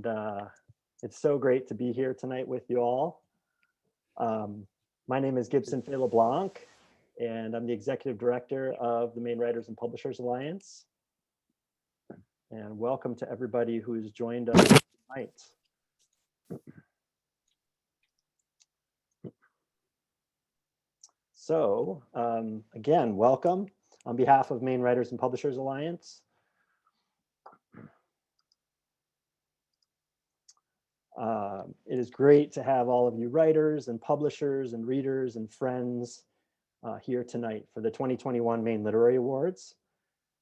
and it's so great to be here tonight with you all. My name is Gibson Fay LeBlanc, and I'm the Executive Director of the Maine Writers and Publishers Alliance. And welcome to everybody who's joined us tonight. So again, welcome on behalf of Maine Writers and Publishers Alliance. It is great to have all of you writers and publishers and readers and friends here tonight for the 2021 Maine Literary Awards.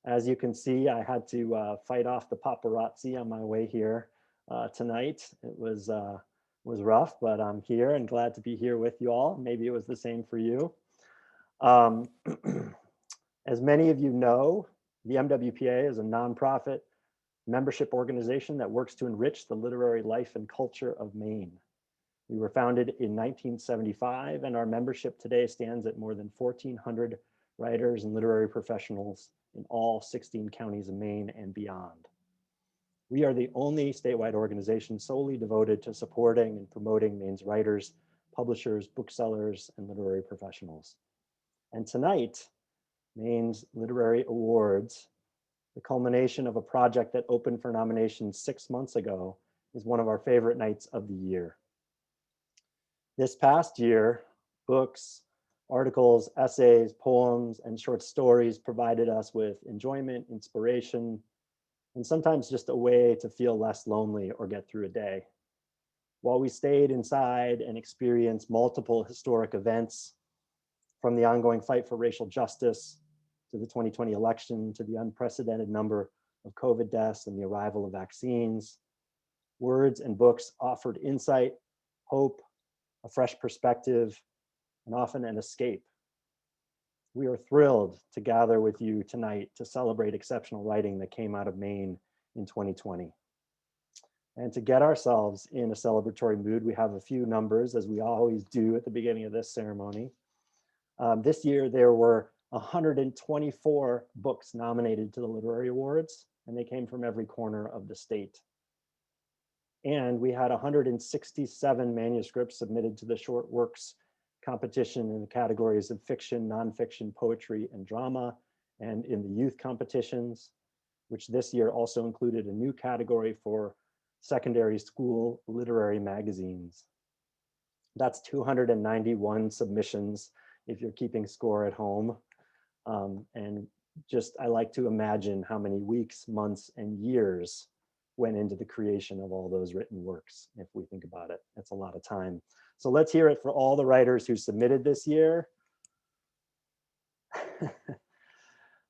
As you can see, I had to fight off the paparazzi on my way here tonight. It was rough, but I'm here and glad to be here with you all. Maybe it was the same for you. As many of you know, the MWPA is a nonprofit membership organization that works to enrich the literary life and culture of Maine. We were founded in 1975, and our membership today stands at more than 1,400 writers and literary professionals in all 16 counties of Maine and beyond. We are the only statewide organization solely devoted to supporting and promoting Maine's writers, publishers, booksellers, and literary professionals. And tonight, Maine's Literary Awards, the culmination of a project that opened for nomination 6 months ago, is one of our favorite nights of the year. This past year, books, articles, essays, poems, and short stories provided us with enjoyment, inspiration, and sometimes just a way to feel less lonely or get through a day. While we stayed inside and experienced multiple historic events, from the ongoing fight for racial justice, to the 2020 election, to the unprecedented number of COVID deaths and the arrival of vaccines, words and books offered insight, hope, a fresh perspective, and often an escape. We are thrilled to gather with you tonight to celebrate exceptional writing that came out of Maine in 2020. And to get ourselves in a celebratory mood, we have a few numbers, as we always do at the beginning of this ceremony. This year, there were 124 books nominated to the Literary Awards, and they came from every corner of the state. And we had 167 manuscripts submitted to the short works competition in the categories of fiction, nonfiction, poetry, and drama, and in the youth competitions, which this year also included a new category for secondary school literary magazines. That's 291 submissions if you're keeping score at home. And just, I like to imagine how many weeks, months, and years went into the creation of all those written works. If we think about it, it's a lot of time. So let's hear it for all the writers who submitted this year.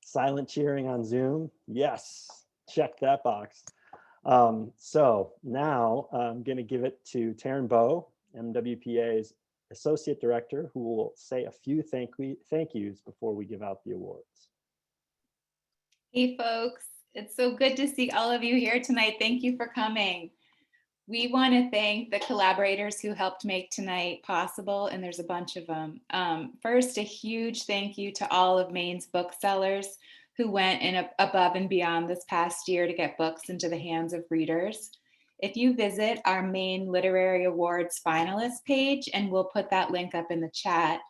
Silent cheering on Zoom. Yes, check that box. So now I'm going to give it to Taryn Bowe, MWPA's Associate Director, who will say a few thank yous before we give out the awards. Hey folks, it's so good to see all of you here tonight. Thank you for coming. We want to thank the collaborators who helped make tonight possible, and there's a bunch of them. First, a huge thank you to all of Maine's booksellers who went above and beyond this past year to get books into the hands of readers. If you visit our Maine Literary Awards finalist page, and we'll put that link up in the chat,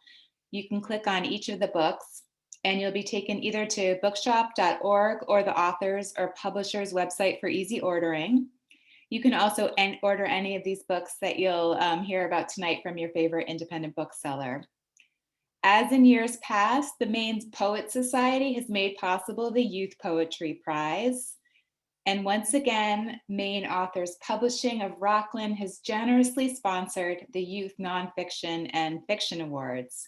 you can click on each of the books and you'll be taken either to bookshop.org or the author's or publisher's website for easy ordering. You can also order any of these books that you'll hear about tonight from your favorite independent bookseller. As in years past, the Maine Poet Society has made possible the Youth Poetry Prize. And once again, Maine Authors Publishing of Rockland has generously sponsored the Youth Nonfiction and Fiction Awards.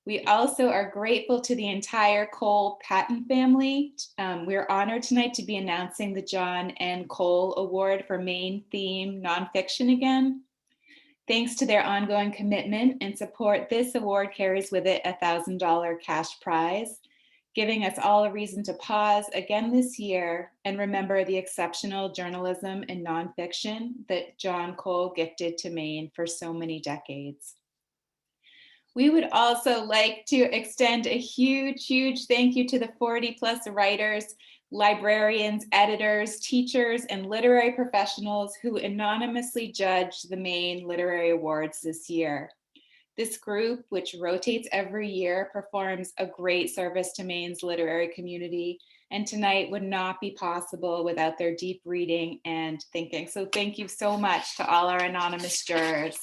We also are grateful to the entire Cole Patton family. We're honored tonight to be announcing the John N. Cole Award for Maine Theme Nonfiction again. Thanks to their ongoing commitment and support, this award carries with it a $1,000 cash prize, giving us all a reason to pause again this year and remember the exceptional journalism and nonfiction that John Cole gifted to Maine for so many decades. We would also like to extend a huge, huge thank you to the 40+ writers librarians, editors, teachers, and literary professionals who anonymously judged the Maine Literary Awards this year. This group, which rotates every year, performs a great service to Maine's literary community, and tonight would not be possible without their deep reading and thinking. So thank you so much to all our anonymous jurors.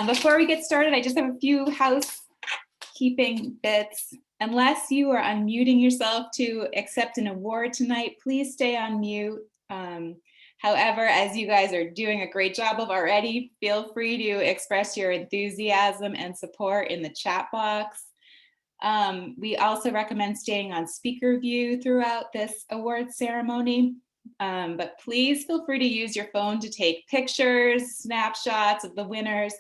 Before we get started, I just have a few housekeeping bits. Unless you are unmuting yourself to accept an award tonight, please stay on mute. However, as you guys are doing a great job of already, feel free to express your enthusiasm and support in the chat box. We also recommend staying on speaker view throughout this award ceremony, but please feel free to use your phone to take pictures, snapshots of the winners.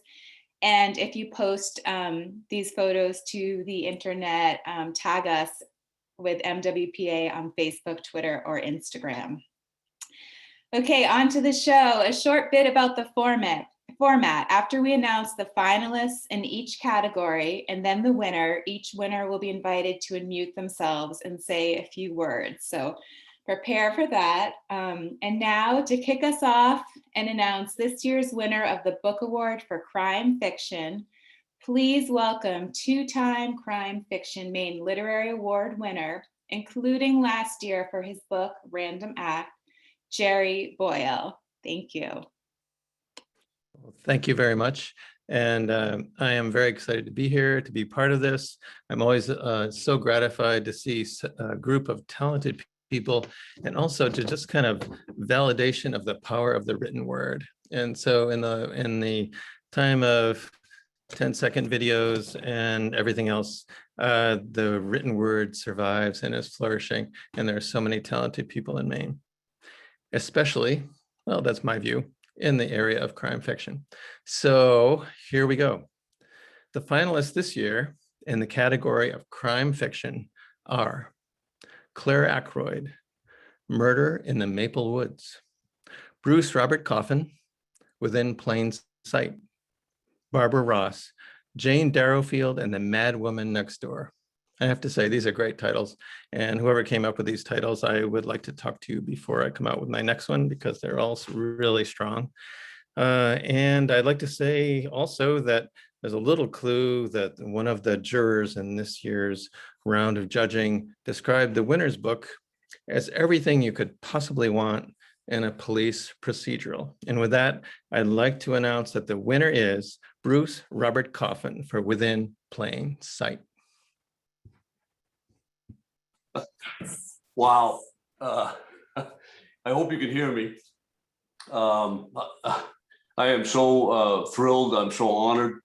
And if you post these photos to the internet, tag us with MWPA on Facebook, Twitter, or Instagram. Okay, on to the show. A short bit about the format. After we announce the finalists in each category and then the winner, each winner will be invited to unmute themselves and say a few words. So prepare for that. And now to kick us off and announce this year's winner of the Book Award for Crime Fiction, please welcome two-time Crime Fiction Maine Literary Award winner, including last year for his book, Random Act, Jerry Boyle. Thank you. Thank you very much. And I am very excited to be here, to be part of this. I'm always so gratified to see a group of talented people and also to just kind of validation of the power of the written word. And so in the time of 10-second videos and everything else, the written word survives and is flourishing. And there are so many talented people in Maine, especially, well, that's my view, in the area of crime fiction. So here we go. The finalists this year in the category of crime fiction are Claire Ackroyd, Murder in the Maple Woods; Bruce Robert Coffin, Within Plain Sight; Barbara Ross, Jane Darrowfield and the Mad Woman Next Door. I have to say, these are great titles. And whoever came up with these titles, I would like to talk to you before I come out with my next one, because they're all really strong. And I'd like to say also that there's a little clue that one of the jurors in this year's round of judging described the winner's book as everything you could possibly want in a police procedural. And with that, I'd like to announce that the winner is Bruce Robert Coffin for Within Plain Sight. Wow. I hope you can hear me. I am so thrilled. I'm so honored.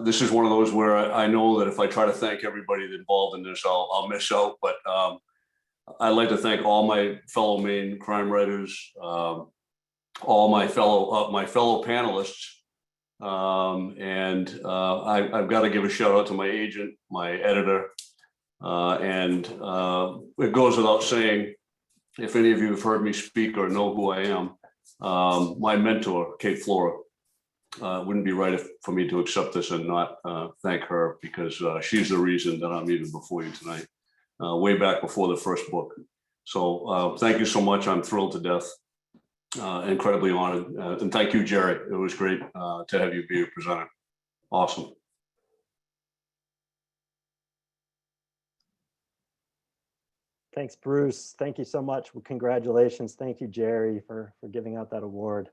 This is one of those where I know that if I try to thank everybody involved in this, I'll miss out. But I'd like to thank all my fellow Maine crime writers, all my fellow panelists, and I've got to give a shout out to my agent, my editor, and it goes without saying, if any of you have heard me speak or know who I am, my mentor, Kate Flora. Wouldn't be right for me to accept this and not thank her, because she's the reason that I'm even before you tonight, way back before the first book. So thank you so much. I'm thrilled to death, incredibly honored. And thank you, Jerry. It was great to have you be a presenter. Awesome. Thanks, Bruce. Thank you so much. Well, congratulations. Thank you, Jerry, for giving out that award.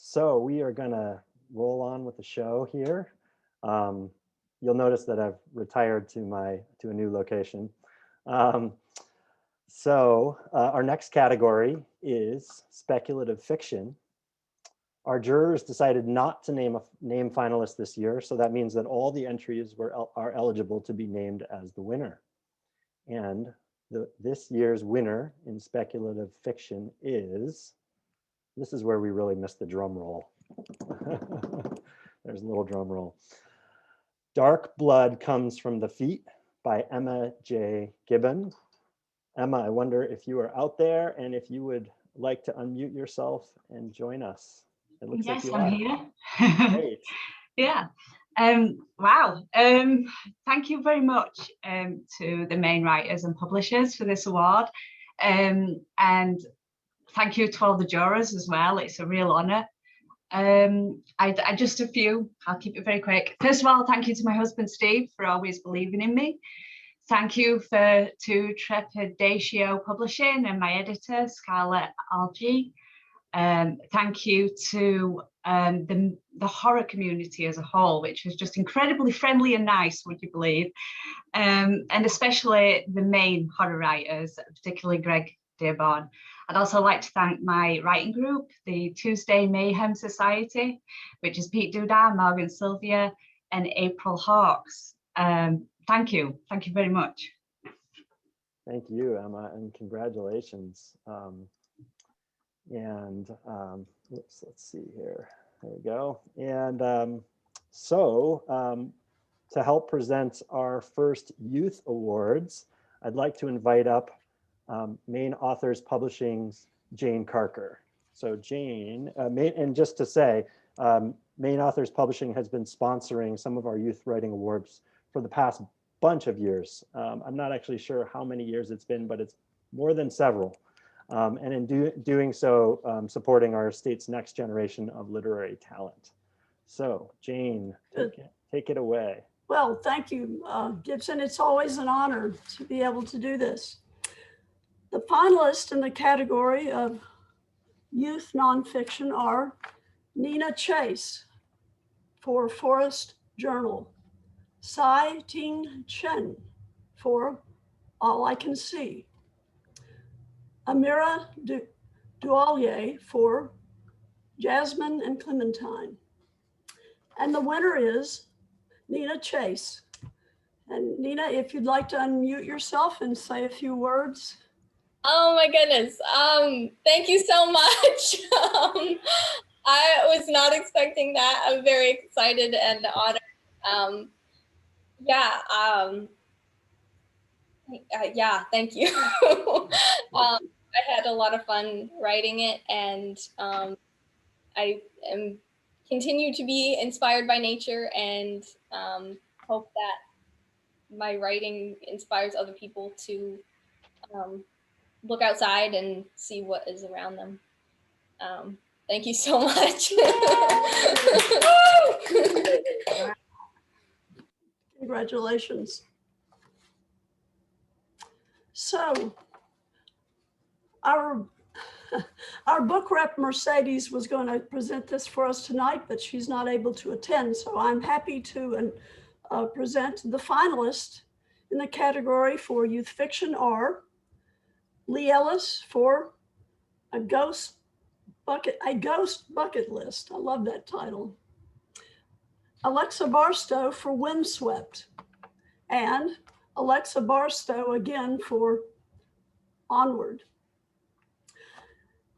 So we are going to roll on with the show here. You'll notice that I've retired to a new location. So our next category is speculative fiction. Our jurors decided not to name finalists this year, so that means that all the entries are eligible to be named as the winner. And this year's winner in speculative fiction is, this is where we really missed the drum roll. There's a little drum roll. Dark Blood Comes from the Feet by Emma J. Gibbon. Emma, I wonder if you are out there and if you would like to unmute yourself and join us. It looks yes, like you I'm are. here. Great. Yeah. Wow. Thank you very much to the Maine Writers and Publishers for this award. And thank you to all the jurors as well. It's a real honour. I just a few, I'll keep it very quick. First of all, thank you to my husband, Steve, for always believing in me. Thank you to Trepidatio Publishing and my editor, Scarlett Algie. Thank you to the horror community as a whole, which was just incredibly friendly and nice, would you believe? And especially the Maine horror writers, particularly Greg Dearborn. I'd also like to thank my writing group, the Tuesday Mayhem Society, which is Pete Dudar, Morgan Sylvia, and April Hawkes. Thank you very much. Thank you, Emma, and congratulations. Let's see here. There we go. And to help present our first youth awards, I'd like to invite up Maine Authors Publishing's Jane Carker. So Jane, and just to say, Maine Authors Publishing has been sponsoring some of our youth writing awards for the past bunch of years. I'm not actually sure how many years it's been, but it's more than several. And in doing so, supporting our state's next generation of literary talent. So Jane, take it away. Well, thank you, Gibson. It's always an honor to be able to do this. The finalists in the category of youth nonfiction are Nina Chase for Forest Journal, Sai Ting Chen for All I Can See, Amira Dualier for Jasmine and Clementine. And the winner is Nina Chase. And Nina, if you'd like to unmute yourself and say a few words. Oh my goodness. Thank you so much. I was not expecting that. I'm very excited and honored. Thank you. I had a lot of fun writing it, and I continue to be inspired by nature, and hope that my writing inspires other people to look outside and see what is around them. Thank you so much. Congratulations. So our book rep Mercedes was going to present this for us tonight, but she's not able to attend. So I'm happy to present the finalists in the category for youth fiction are Lee Ellis for A Ghost Bucket List. I love that title. Alexa Barstow for Windswept, and Alexa Barstow again for Onward.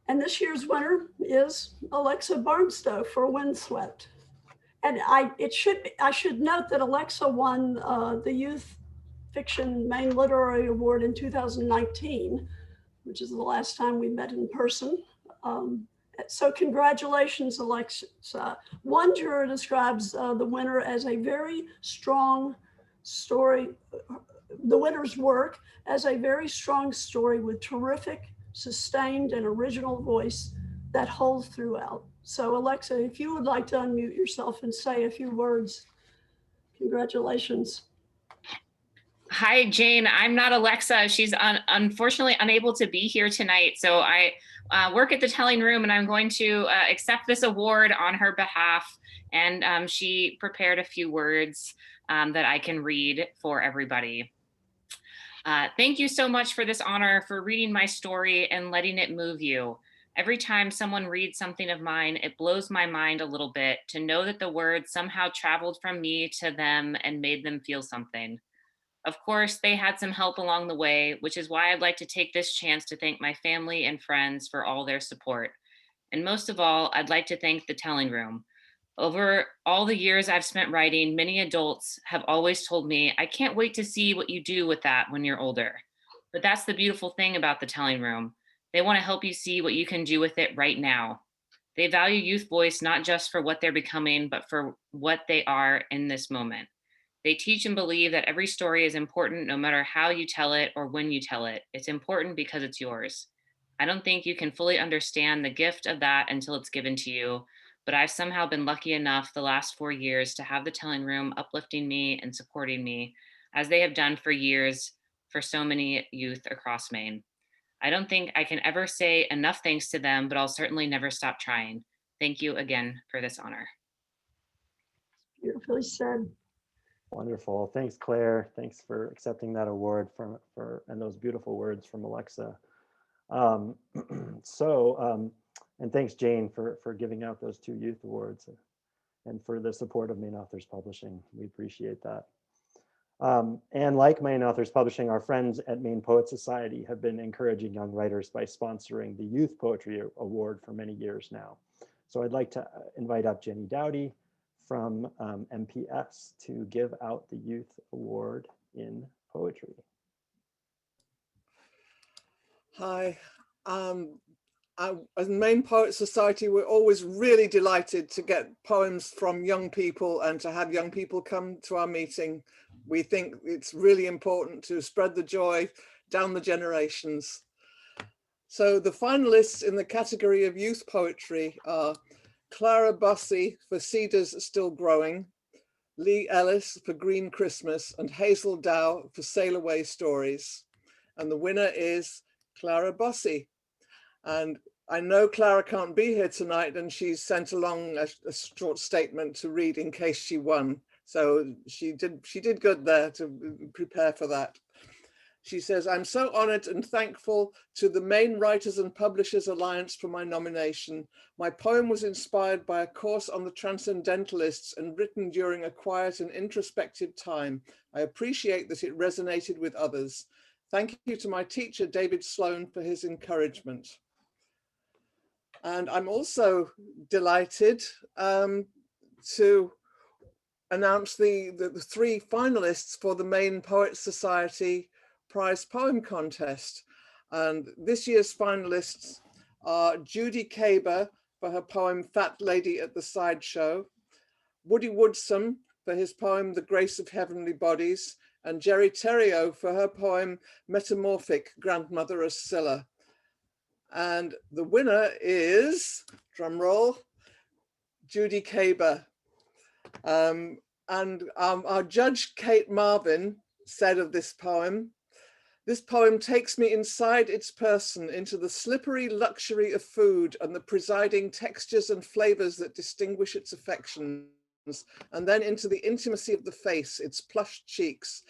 And this year's winner is Alexa Barstow for Windswept. And I should note that Alexa won the Youth Fiction Maine Literary Award in 2019, which is the last time we met in person. So congratulations, Alexa. One juror describes the winner as a very strong story, the winner's work as a very strong story with terrific, sustained, and original voice that holds throughout. So Alexa, if you would like to unmute yourself and say a few words, congratulations. Hi, Jane. I'm not Alexa. She's unfortunately unable to be here tonight. So I work at the Telling Room, and I'm going to accept this award on her behalf. And she prepared a few words that I can read for everybody. Thank you so much for this honor, for reading my story and letting it move you. Every time someone reads something of mine, it blows my mind a little bit to know that the words somehow traveled from me to them and made them feel something. Of course, they had some help along the way, which is why I'd like to take this chance to thank my family and friends for all their support. And most of all, I'd like to thank the Telling Room. Over all the years I've spent writing, many adults have always told me, I can't wait to see what you do with that when you're older. But that's the beautiful thing about the Telling Room. They want to help you see what you can do with it right now. They value youth voice not just for what they're becoming, but for what they are in this moment. They teach and believe that every story is important no matter how you tell it or when you tell it. It's important because it's yours. I don't think you can fully understand the gift of that until it's given to you, but I've somehow been lucky enough the last 4 years to have the Telling Room uplifting me and supporting me, as they have done for years for so many youth across Maine. I don't think I can ever say enough thanks to them, but I'll certainly never stop trying. Thank you again for this honor. Beautifully said. Wonderful. Thanks, Claire. Thanks for accepting that award and those beautiful words from Alexa. And thanks, Jane, for giving out those 2 youth awards and for the support of Maine Authors Publishing. We appreciate that. And like Maine Authors Publishing, our friends at Maine Poet Society have been encouraging young writers by sponsoring the Youth Poetry Award for many years now. So I'd like to invite up Jenny Dowdy from MPS to give out the Youth Award in Poetry. Hi. As Maine Poet Society, we're always really delighted to get poems from young people and to have young people come to our meeting. We think it's really important to spread the joy down the generations. So the finalists in the category of youth poetry are Clara Bussey for Cedars Still Growing, Lee Ellis for Green Christmas, and Hazel Dow for Sail Away Stories. And the winner is Clara Bussey. And I know Clara can't be here tonight, and she's sent along a short statement to read in case she won. So she did good there to prepare for that. She says, I'm so honored and thankful to the Maine Writers and Publishers Alliance for my nomination. My poem was inspired by a course on the Transcendentalists and written during a quiet and introspective time. I appreciate that it resonated with others. Thank you to my teacher, David Sloan, for his encouragement. And I'm also delighted to announce the 3 finalists for the Maine Poet Society Prize Poem Contest. And this year's finalists are Judy Caber for her poem Fat Lady at the Sideshow, Woody Woodson for his poem The Grace of Heavenly Bodies, and Jerry Theriault for her poem Metamorphic Grandmother of Scylla. And the winner is, drum roll, Judy Caber. Our judge, Kate Marvin, said of this poem takes me inside its person into the slippery luxury of food and the presiding textures and flavors that distinguish its affections, and then into the intimacy of the face, its plushed cheeks.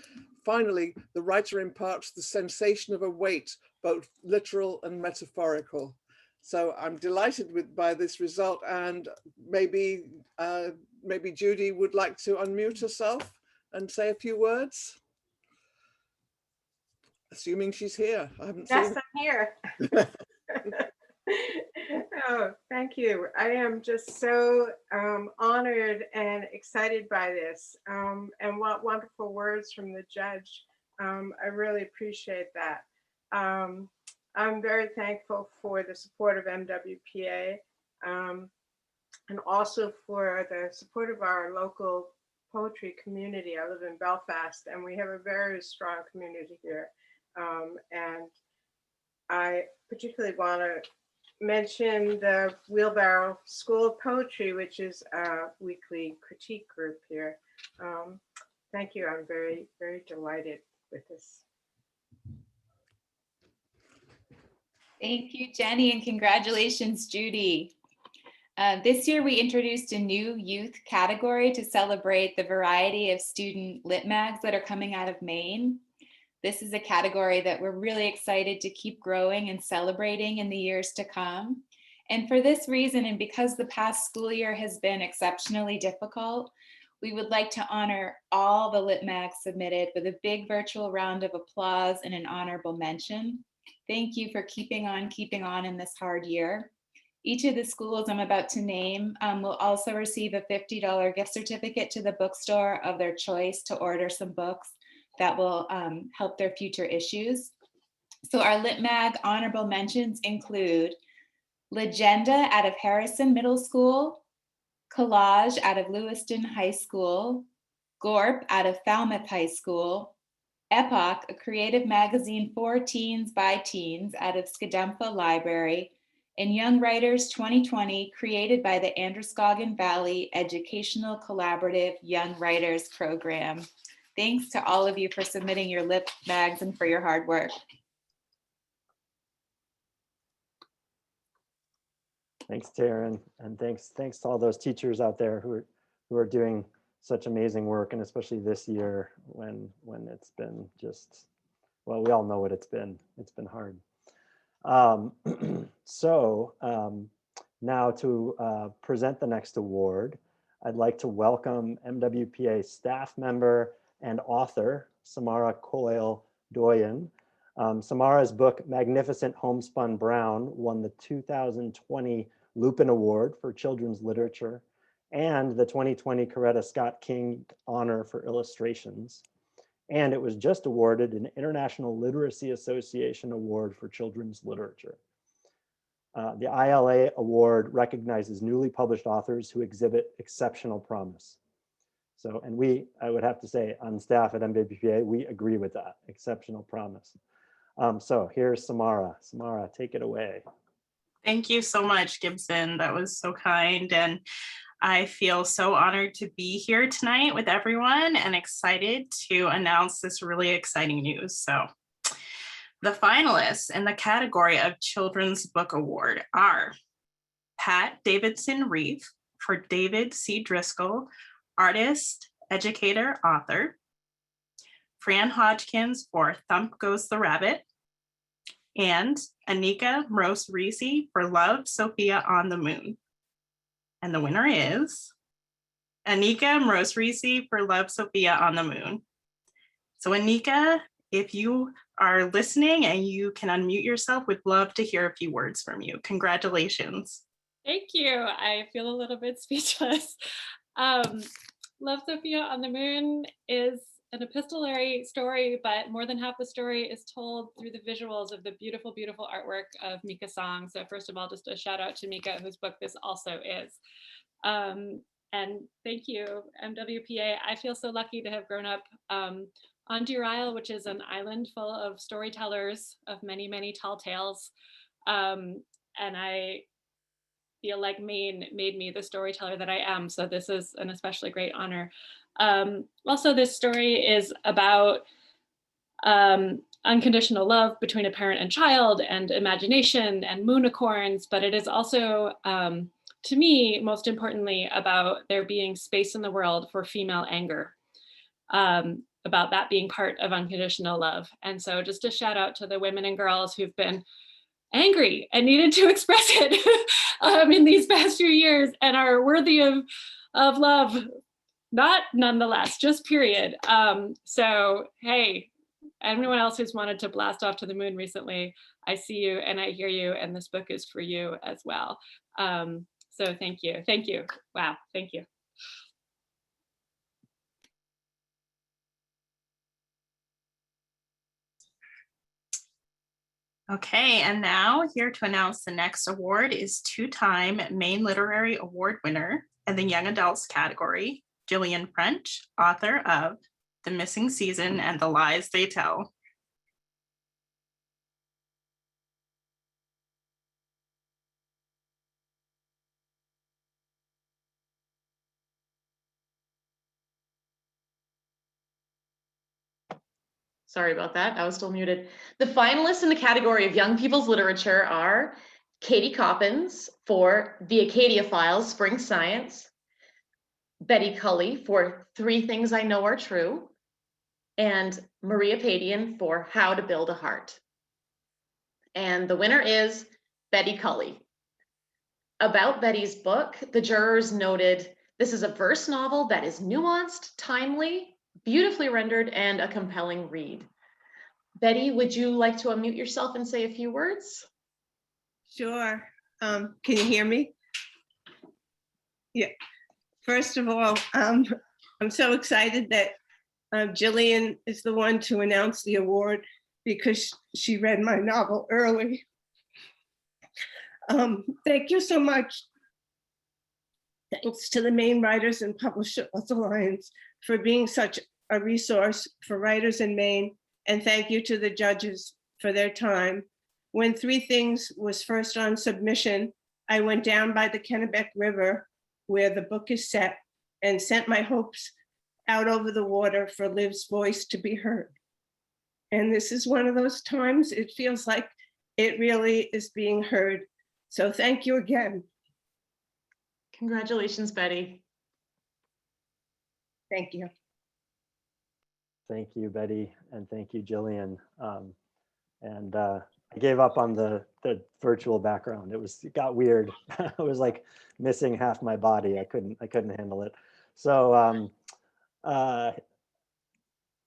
Finally, the writer imparts the sensation of a weight, both literal and metaphorical. So I'm delighted by this result, and maybe Judy would like to unmute herself and say a few words. Assuming she's here. I haven't seen. Yes, I'm here. Oh, thank you. I am just so honored and excited by this. And what wonderful words from the judge. I really appreciate that. I'm very thankful for the support of MWPA and also for the support of our local poetry community. I live in Belfast and we have a very strong community here. And I particularly want to mention the Wheelbarrow School of Poetry, which is a weekly critique group here. Thank you. I'm very, very delighted with this. Thank you, Jenny, and congratulations, Judy. This year, we introduced a new youth category to celebrate the variety of student lit mags that are coming out of Maine. This is a category that we're really excited to keep growing and celebrating in the years to come. And for this reason, and because the past school year has been exceptionally difficult, we would like to honor all the lit mags submitted with a big virtual round of applause and an honorable mention. Thank you for keeping on in this hard year. Each of the schools I'm about to name will also receive a $50 gift certificate to the bookstore of their choice to order some books that will help their future issues. So our Lit Mag honorable mentions include Legenda out of Harrison Middle School, Collage out of Lewiston High School, Gorp out of Falmouth High School, Epoch, a creative magazine for teens by teens out of Skedempa Library, and Young Writers 2020, created by the Androscoggin Valley Educational Collaborative Young Writers Program. Thanks to all of you for submitting your lip bags and for your hard work. Thanks, Taryn, and thanks to all those teachers out there who are doing such amazing work, and especially this year when it's been just, well, we all know what it's been hard. Now to present the next award, I'd like to welcome MWPA staff member and author, Samara Coyle-Doyen. Samara's book, Magnificent Homespun Brown, won the 2020 Lupin Award for Children's Literature and the 2020 Coretta Scott King Honor for Illustrations. And it was just awarded an International Literacy Association Award for Children's Literature. The ILA Award recognizes newly published authors who exhibit exceptional promise. So, and I would have to say, on staff at MWPA, we agree with that, exceptional promise. So here's Samara. Samara, take it away. Thank you so much, Gibson. That was so kind. And I feel so honored to be here tonight with everyone and excited to announce this really exciting news. So the finalists in the category of Children's Book Award are Pat Davidson Reeve for David C. Driscoll, artist, educator, author. Fran Hodgkins for Thump Goes the Rabbit, and Anika Mrose-Reese for Love, Sophia on the Moon. And the winner is Anika Mrose-Reese for Love, Sophia on the Moon. So Anika, if you are listening and you can unmute yourself, we'd love to hear a few words from you. Congratulations. Thank you. I feel a little bit speechless. Love, Sophia on the Moon is an epistolary story, but more than half the story is told through the visuals of the beautiful, beautiful artwork of Mika Song. So first of all, just a shout out to Mika, whose book this also is. And thank you, MWPA. I feel so lucky to have grown up on Deer Isle, which is an island full of storytellers of many, many tall tales. And I feel like Maine made me the storyteller that I am. So this is an especially great honor. Also, this story is about unconditional love between a parent and child and imagination and moonicorns, but it is also, to me, most importantly, about there being space in the world for female anger, about that being part of unconditional love. And so just a shout out to the women and girls who've been angry and needed to express it in these past few years and are worthy of love. Not nonetheless, just period. So, hey, everyone else who's wanted to blast off to the moon recently, I see you and I hear you, and this book is for you as well. So thank you. Thank you. Wow, thank you. Okay, and now here to announce the next award is two-time Maine Literary Award winner in the Young Adults category, Gillian French, author of The Missing Season and the Lies They Tell. Sorry about that, I was still muted. The finalists in the category of Young People's Literature are Katie Coppins for The Acadia Files, Spring Science, Betty Culley for Three Things I Know Are True, and Maria Padian for How to Build a Heart. And the winner is Betty Culley. About Betty's book, the jurors noted, this is a verse novel that is nuanced, timely, beautifully rendered, and a compelling read. Betty, would you like to unmute yourself and say a few words? Sure. Can you hear me? Yeah. First of all, I'm so excited that Jillian is the one to announce the award because she read my novel early. Thank you so much. Thanks to the Maine Writers and Publishers Alliance for being such a resource for writers in Maine. And thank you to the judges for their time. When Three Things was first on submission, I went down by the Kennebec River where the book is set and sent my hopes out over the water for Liv's voice to be heard. And this is one of those times it feels like it really is being heard. So thank you again. Congratulations, Betty. Thank you. Thank you, Betty, and thank you, Jillian. I gave up on the virtual background. It got weird. It was like missing half my body. I couldn't handle it. So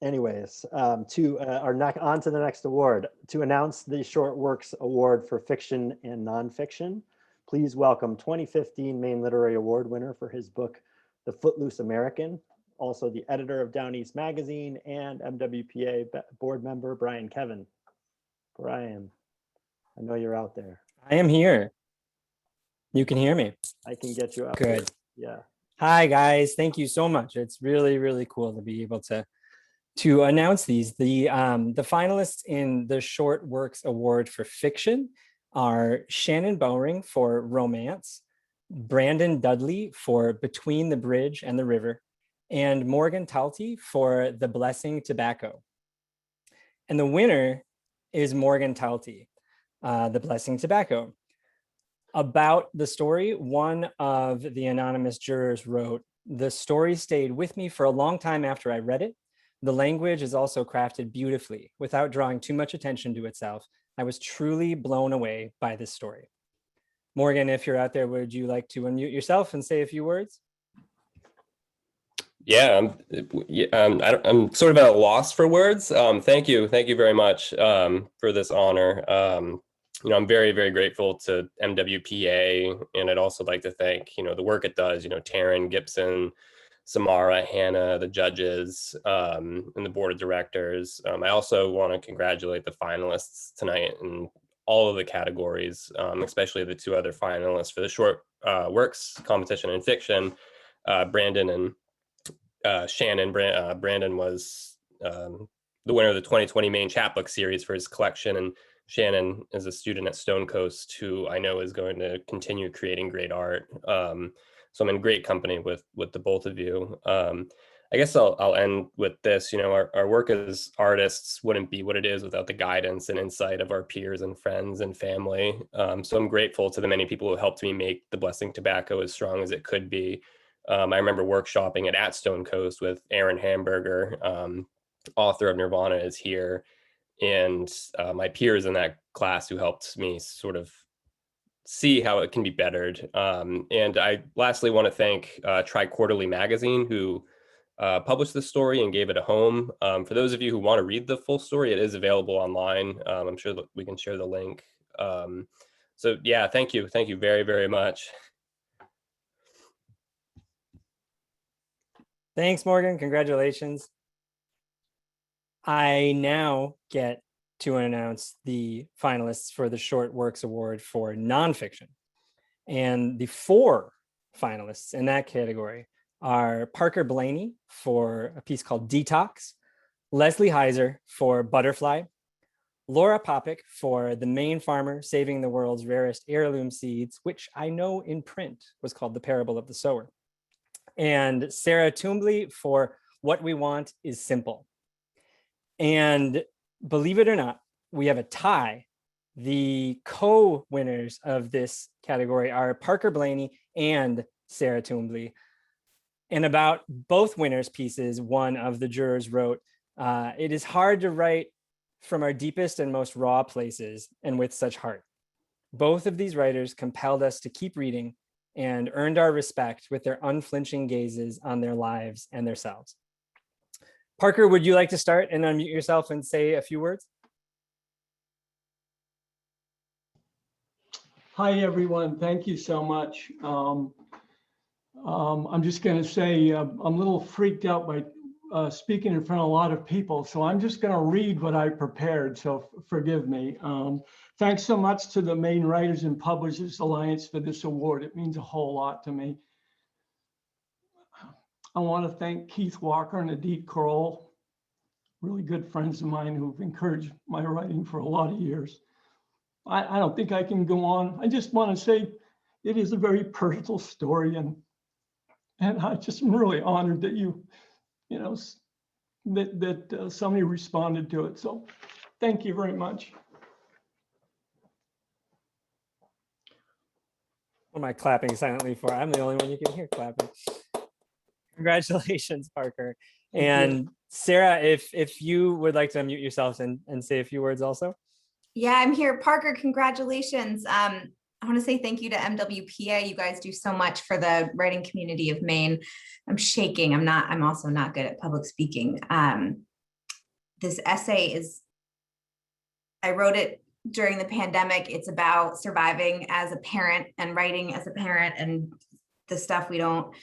anyways, on to the next award. To announce the Short Works Award for Fiction and Nonfiction, please welcome 2015 Maine Literary Award winner for his book, The Footloose American, also the editor of Down East Magazine and MWPA board member, Brian Kevin. Brian, I know you're out there. I am here. You can hear me. I can get you out. Good. Yeah. Hi, guys. Thank you so much. It's really, really cool to be able to announce these. The finalists in the Short Works Award for Fiction are Shannon Bowring for Romance, Brandon Dudley for Between the Bridge and the River, and Morgan Talty for The Blessing Tobacco. And the winner is Morgan Talty, The Blessing Tobacco. About the story, one of the anonymous jurors wrote, "The story stayed with me for a long time after I read it. The language is also crafted beautifully without drawing too much attention to itself. I was truly blown away by this story." Morgan, if you're out there, would you like to unmute yourself and say a few words? Yeah, I'm sort of at a loss for words. Thank you very much for this honor. I'm very, very grateful to MWPA, and I'd also like to thank, the work it does, Taryn, Gibson, Samara, Hannah, the judges, and the board of directors. I also want to congratulate the finalists tonight in all of the categories, especially the two other finalists for the short works competition in fiction, Brandon and Shannon. Brandon was the winner of the 2020 Maine Chapbook series for his collection, and Shannon is a student at Stone Coast who I know is going to continue creating great art. So I'm in great company with the both of you. I guess I'll end with this. Our work as artists wouldn't be what it is without the guidance and insight of our peers and friends and family. So I'm grateful to the many people who helped me make The Blessing Tobacco as strong as it could be. I remember workshopping it at Stone Coast with Aaron Hamburger, author of Nirvana is Here, and my peers in that class who helped me sort of see how it can be bettered. And I lastly want to thank Tri-Quarterly Magazine, who published the story and gave it a home. For those of you who want to read the full story, it is available online. I'm sure that we can share the link. So yeah, thank you very, very much. Thanks, Morgan. Congratulations. I now get to announce the finalists for the Short Works Award for Nonfiction. And the 4 finalists in that category are Parker Blaney for a piece called Detox, Leslie Heiser for Butterfly, Laura Popick for The Maine Farmer Saving the World's Rarest Heirloom Seeds, which I know in print was called The Parable of the Sower, and Sarah Toombley for What We Want Is Simple. And believe it or not, we have a tie. The co-winners of this category are Parker Blaney and Sarah Toombley. And about both winners' pieces, one of the jurors wrote, "It is hard to write from our deepest and most raw places and with such heart. Both of these writers compelled us to keep reading and earned our respect with their unflinching gazes on their lives and their selves." Parker, would you like to start and unmute yourself and say a few words? Hi, everyone. Thank you so much. I'm just going to say I'm a little freaked out by speaking in front of a lot of people, so I'm just going to read what I prepared, so forgive me. thanks so much to the Maine Writers and Publishers Alliance for this award. It means a whole lot to me. I want to thank Keith Walker and Adit Kroll, really good friends of mine who've encouraged my writing for a lot of years. I don't think I can go on. I just want to say it is a very personal story, and I just am really honored that that somebody responded to it. So thank you very much. What am I clapping silently for? I'm the only one you can hear clapping. Congratulations, Parker. And Sarah, if you would like to unmute yourself and say a few words also. Yeah, I'm here. Parker, congratulations. I want to say thank you to MWPA. You guys do so much for the writing community of Maine. I'm shaking. I'm also not good at public speaking. This essay I wrote it during the pandemic. It's about surviving as a parent and writing as a parent and the stuff we don't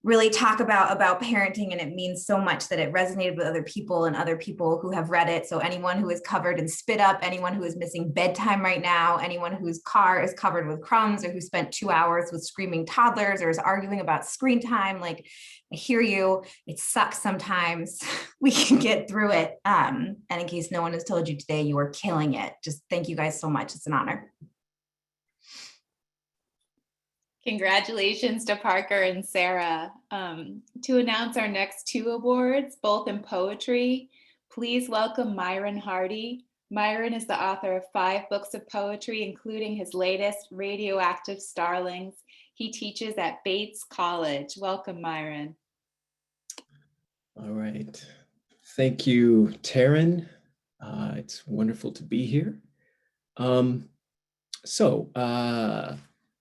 really talk about parenting, and it means so much that it resonated with other people and other people who have read it. So anyone who is covered in spit up, anyone who is missing bedtime right now, anyone whose car is covered with crumbs, or who spent 2 hours with screaming toddlers or is arguing about screen time, like, I hear you. It sucks sometimes. We can get through it. And in case no one has told you today, you are killing it. Just thank you guys so much. It's an honor. Congratulations to Parker and Sarah. To announce our next 2 awards, both in poetry, please welcome Myron Hardy. Myron is the author of 5 books of poetry, including his latest, Radioactive Starlings. He teaches at Bates College. Welcome, Myron. All right. Thank you, Taryn. It's wonderful to be here.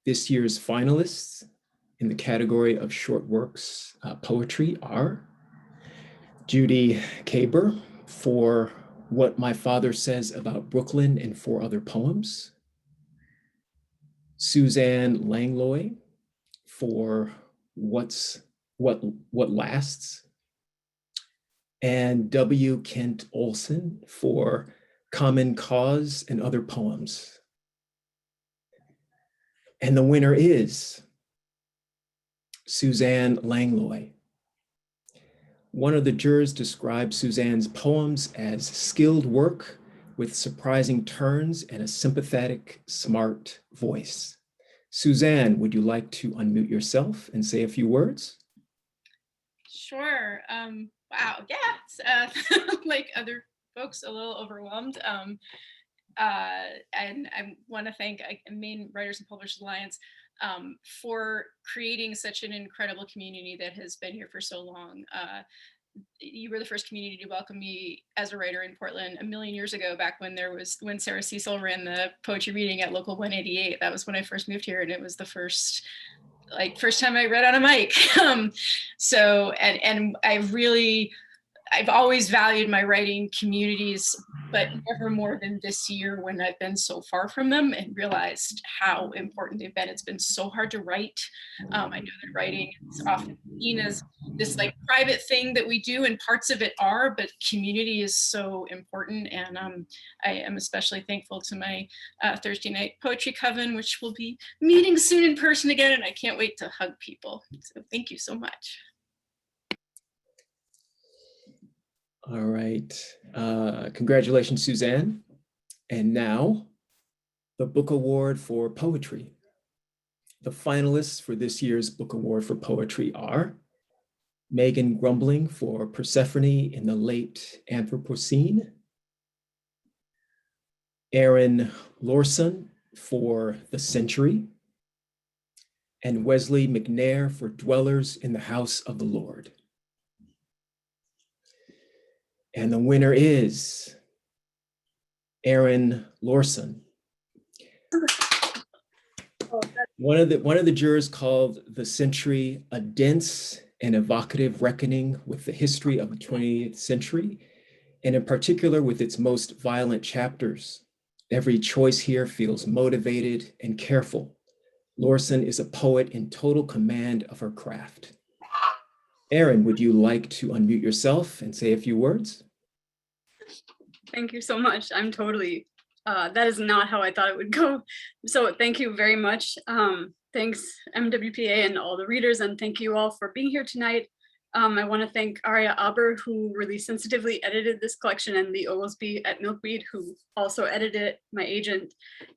This year's finalists in the category of short works poetry are Judy Caber for What My Father Says About Brooklyn and 4 Other Poems, Suzanne Langlois for What Lasts, and W. Kent Olson for Common Cause and Other Poems. And the winner is Suzanne Langlois. One of the jurors described Suzanne's poems as skilled work with surprising turns and a sympathetic, smart voice. Suzanne, would you like to unmute yourself and say a few words? Sure. Wow. Yeah. Like other folks, a little overwhelmed. And I want to thank Maine Writers and Publishers Alliance for creating such an incredible community that has been here for so long. You were the first community to welcome me as a writer in Portland a million years ago, back when Sarah Cecil ran the poetry reading at Local 188. That was when I first moved here, and it was the first time I read on a mic. I've always valued my writing communities, but never more than this year when I've been so far from them and realized how important they've been. It's been so hard to write. I know that writing is often seen as this like private thing that we do, and parts of it are, but community is so important. And I am especially thankful to my Thursday night poetry coven, which will be meeting soon in person again, and I can't wait to hug people. So thank you so much. All right. Congratulations, Suzanne. And now, the Book Award for Poetry. The finalists for this year's Book Award for Poetry are Megan Grumbling for Persephone in the Late Anthropocene, Aaron Lorson for The Century, and Wesley McNair for Dwellers in the House of the Lord. And the winner is Aaron Lorson. One of the jurors called The Century a dense and evocative reckoning with the history of the 20th century, and in particular with its most violent chapters. Every choice here feels motivated and careful. Lorson is a poet in total command of her craft. Aaron, would you like to unmute yourself and say a few words? Thank you so much. I'm totally That is not how I thought it would go. So thank you very much. Thanks MWPA and all the readers, and thank you all for being here tonight. I want to thank Aria Aber, who really sensitively edited this collection, and Lee Oglesby at Milkweed, who also edited it, my agent,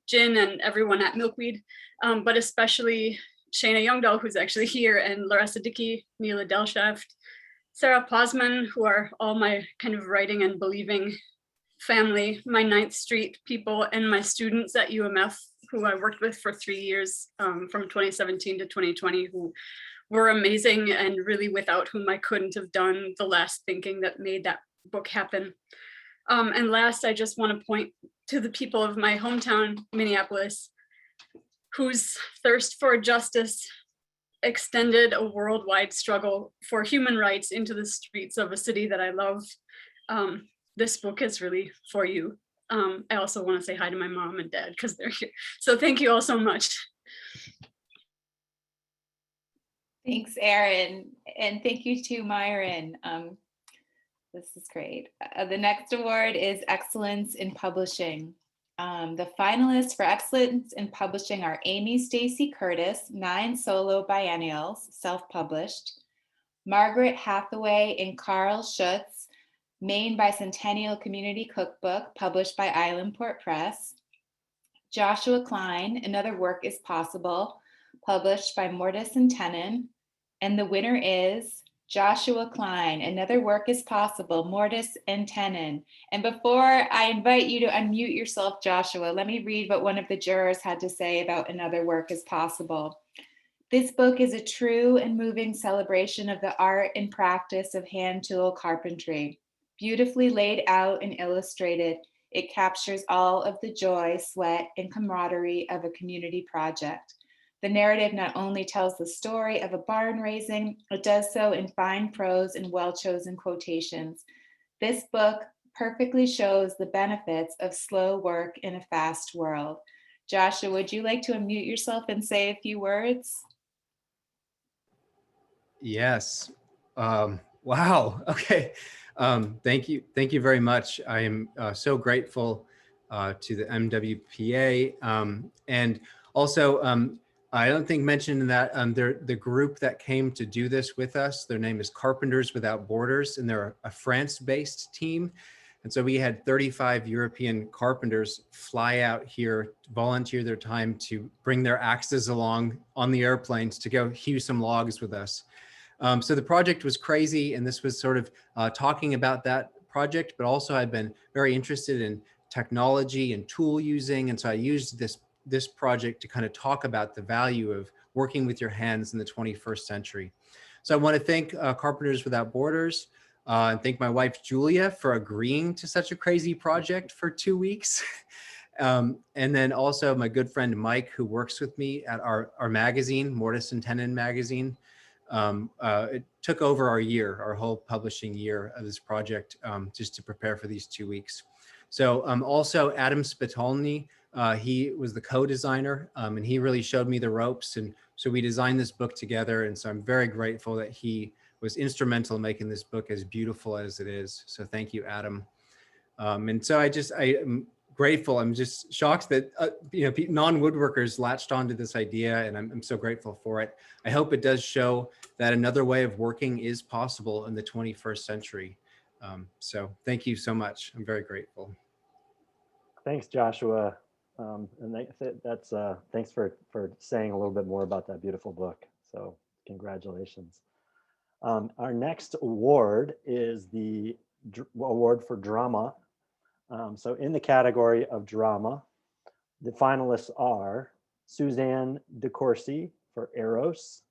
Jin, and everyone at Milkweed, but especially Shayna Youngdahl, who's actually here, and Larissa Dickey, Mila Delshaft, Sarah Plasman, who are all my kind of writing and believing family, my 9th Street people, and my students at UMF, who I worked with for 3 years, from 2017 to 2020, who were amazing and really without whom I couldn't have done the last thinking that made that book happen. And last, I just want to point to the people of my hometown, Minneapolis, whose thirst for justice extended a worldwide struggle for human rights into the streets of a city that I love. This book is really for you. I also want to say hi to my mom and dad because they're here. So thank you all so much. Thanks, Erin. And thank you to Myron. This is great. The next award is Excellence in Publishing. The finalists for Excellence in Publishing are Amy Stacy Curtis, 9 solo biennials, self-published, Margaret Hathaway and Carl Schutz, Maine Bicentennial Community Cookbook, published by Islandport Press, Joshua Klein, Another Work is Possible, published by Mortis and Tenon, and the winner is Joshua Klein, Another Work is Possible, Mortis and Tenon. And before I invite you to unmute yourself, Joshua, let me read what one of the jurors had to say about Another Work is Possible. This book is a true and moving celebration of the art and practice of hand tool carpentry. Beautifully laid out and illustrated, it captures all of the joy, sweat, and camaraderie of a community project. The narrative not only tells the story of a barn raising, it does so in fine prose and well-chosen quotations. This book perfectly shows the benefits of slow work in a fast world. Joshua, would you like to unmute yourself and say a few words? Yes. Wow. Okay. Thank you. Thank you very much. I am so grateful to the MWPA. And also, I don't think mentioned in that they're the group that came to do this with us. Their name is Carpenters Without Borders, and they're a France-based team. And so we had 35 European carpenters fly out here, volunteer their time to bring their axes along on the airplanes to go hew some logs with us. So the project was crazy, and this was sort of talking about that project, but also I've been very interested in technology and tool using. And so I used this project to kind of talk about the value of working with your hands in the 21st century. So I want to thank Carpenters Without Borders and thank my wife, Julia, for agreeing to such a crazy project for 2 weeks. And then also my good friend, Mike, who works with me at our magazine, Mortis and Tenon magazine. It took over our whole publishing year of this project just to prepare for these 2 weeks. So also Adam Spitalny, he was the co-designer and he really showed me the ropes. And so we designed this book together. And so I'm very grateful that he was instrumental in making this book as beautiful as it is. So thank you, Adam. And so I am grateful. I'm just shocked that non-woodworkers latched onto this idea, and I'm so grateful for it. I hope it does show that another way of working is possible in the 21st century. So thank you so much. I'm very grateful. Thanks, Joshua. And that's thanks for saying a little bit more about that beautiful book. So congratulations. Our next award is the award for drama. So in the category of drama, the finalists are Suzanne DeCourcy for Eros,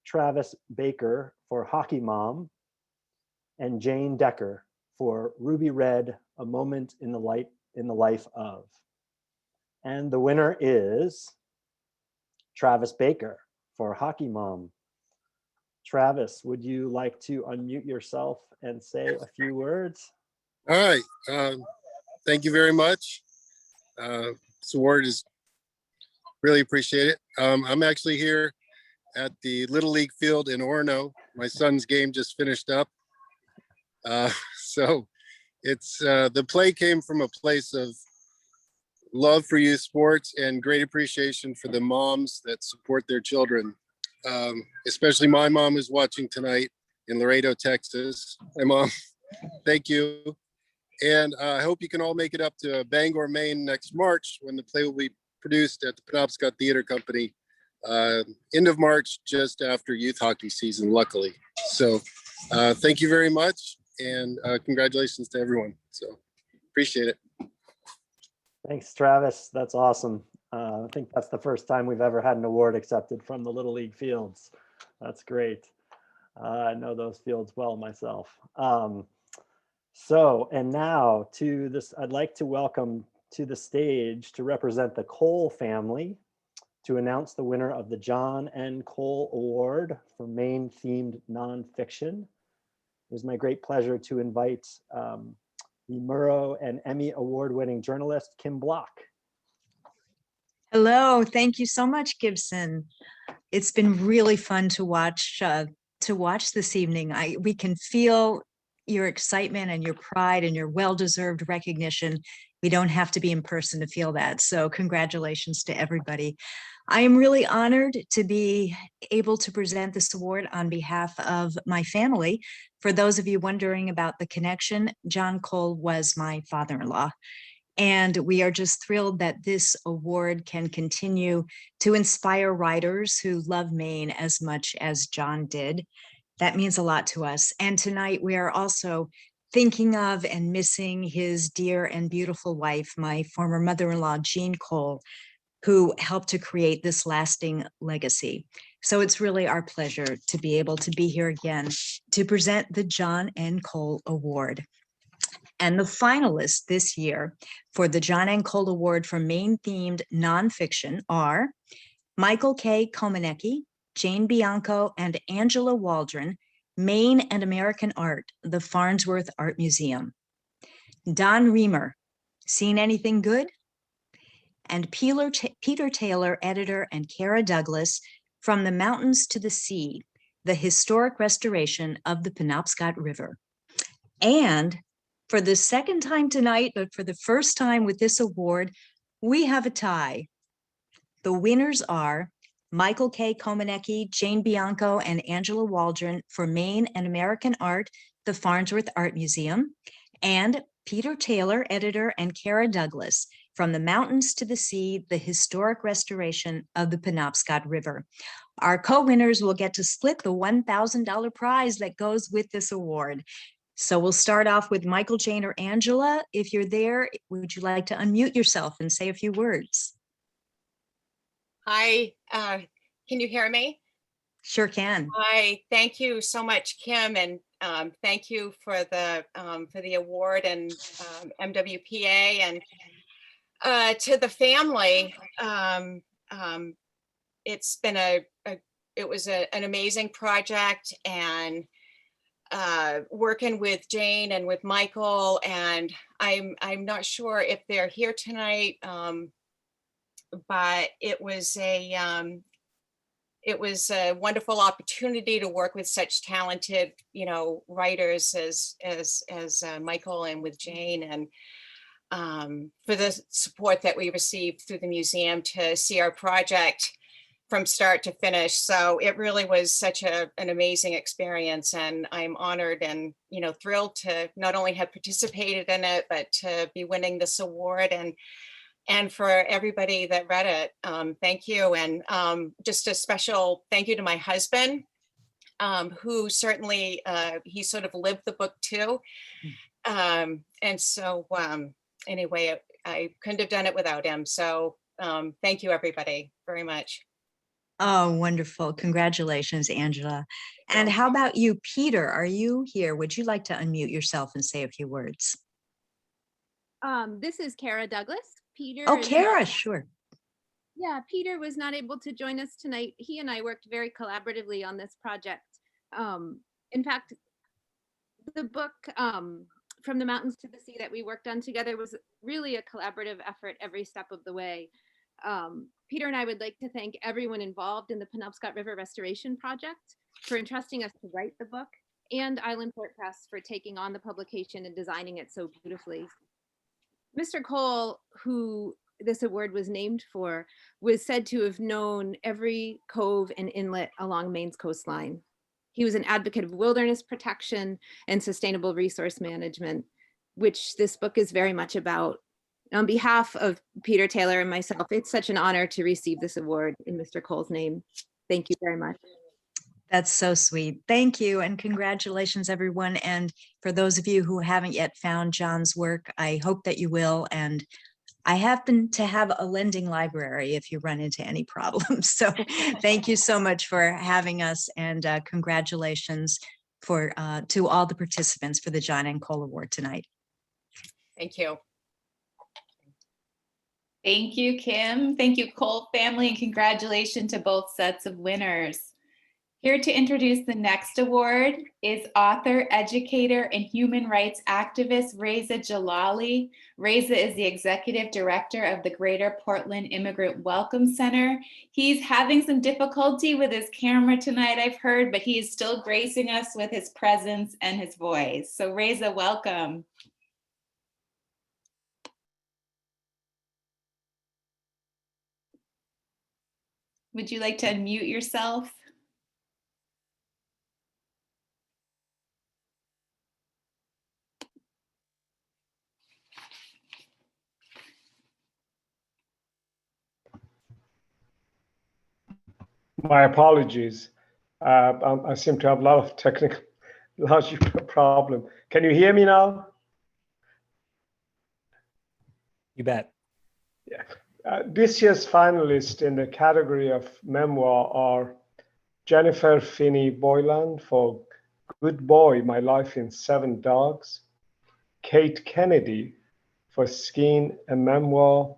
Travis Baker for Hockey Mom, and Jane Decker for Ruby Red, A Moment in the Life of. And the winner is Travis Baker for Hockey Mom. Travis, would you like to unmute yourself and say a few words? All right. Thank you very much. This award is really appreciate it. I'm actually here at the Little League field in Orono. My son's game just finished up. So it's the play came from a place of love for youth sports, and great appreciation for the moms that support their children. Especially my mom is watching tonight in Laredo, Texas. Hi, Mom. Thank you. And I hope you can all make it up to Bangor, Maine next March when the play will be produced at the Penobscot Theater Company. End of March, just after youth hockey season, luckily. So thank you very much, and congratulations to everyone. So appreciate it. Thanks, Travis. That's awesome. I think that's the first time we've ever had an award accepted from the Little League fields. That's great. I know those fields well myself. And now to this, I'd like to welcome to the stage to represent the Cole family to announce the winner of the John N. Cole Award for Maine themed nonfiction. It is my great pleasure to invite the Murrow and Emmy award-winning journalist, Kim Block. Hello, thank you so much, Gibson. It's been really fun to watch this evening. We can feel your excitement and your pride and your well-deserved recognition. We don't have to be in person to feel that. So congratulations to everybody. I am really honored to be able to present this award on behalf of my family. For those of you wondering about the connection, John Cole was my father-in-law. And we are just thrilled that this award can continue to inspire writers who love Maine as much as John did. That means a lot to us. And tonight we are also thinking of and missing his dear and beautiful wife, my former mother-in-law, Jean Cole, who helped to create this lasting legacy. So it's really our pleasure to be able to be here again to present the John N. Cole Award. And the finalists this year for the John N. Cole Award for Maine-themed nonfiction are Michael K. Komanecki, Jane Bianco, and Angela Waldron, Maine and American Art, the Farnsworth Art Museum. Don Reamer, Seen Anything Good? And Peter Taylor, editor, and Kara Douglas, From the Mountains to the Sea, the Historic Restoration of the Penobscot River. And for the second time tonight, but for the first time with this award, we have a tie. The winners are Michael K. Komanecki, Jane Bianco, and Angela Waldron for Maine and American Art, the Farnsworth Art Museum, and Peter Taylor, editor, and Kara Douglas, From the Mountains to the Sea, the Historic Restoration of the Penobscot River. Our co-winners will get to split the $1,000 prize that goes with this award. So we'll start off with Michael, Jane, or Angela. If you're there, would you like to unmute yourself and say a few words? Hi, can you hear me? Sure can. Hi, thank you so much, Kim, and thank you for the award and MWPA, and to the family. It's been it was an amazing project, and working with Jane and with Michael, and I'm not sure if they're here tonight. But it was a wonderful opportunity to work with such talented, writers as Michael and with Jane, and for the support that we received through the museum to see our project from start to finish. So it really was such an amazing experience, and I'm honored and thrilled to not only have participated in it, but to be winning this award. And for everybody that read it, thank you. And just a special thank you to my husband, who certainly, he sort of lived the book too. And so anyway, I couldn't have done it without him. So thank you, everybody, very much. Oh, wonderful. Congratulations, Angela. And how about you, Peter? Are you here? Would you like to unmute yourself and say a few words? This is Kara Douglas. Peter. Oh, Kara, sure. Yeah, Peter was not able to join us tonight. He and I worked very collaboratively on this project. In fact, the book From the Mountains to the Sea that we worked on together was really a collaborative effort every step of the way. Peter and I would like to thank everyone involved in the Penobscot River Restoration Project for entrusting us to write the book, and Island Port Press for taking on the publication and designing it so beautifully. Mr. Cole, who this award was named for was said to have known every cove and inlet along Maine's coastline. He was an advocate of wilderness protection and sustainable resource management, which this book is very much about. On behalf of Peter Taylor and myself, it's such an honor to receive this award in Mr. Cole's name. Thank you very much. That's so sweet. Thank you. And congratulations, everyone. And for those of you who haven't yet found John's work, I hope that you will. And I happen to have a lending library if you run into any problems. So thank you so much for having us, and congratulations to all the participants for the John N. Cole Award tonight. Thank you. Thank you, Kim. Thank you, Cole family, and congratulations to both sets of winners. Here to introduce the next award is author, educator, and human rights activist Reza Jalali. Reza is the executive director of the Greater Portland Immigrant Welcome Center. He's having some difficulty with his camera tonight, I've heard, but he is still gracing us with his presence and his voice. So Reza, welcome. Would you like to unmute yourself? My apologies. I seem to have a lot of technical problem. Can you hear me now? You bet. Yeah. This year's finalists in the category of memoir are Jennifer Finney Boylan for Good Boy, My Life in 7 Dogs, Kate Kennedy for Skein, a Memoir,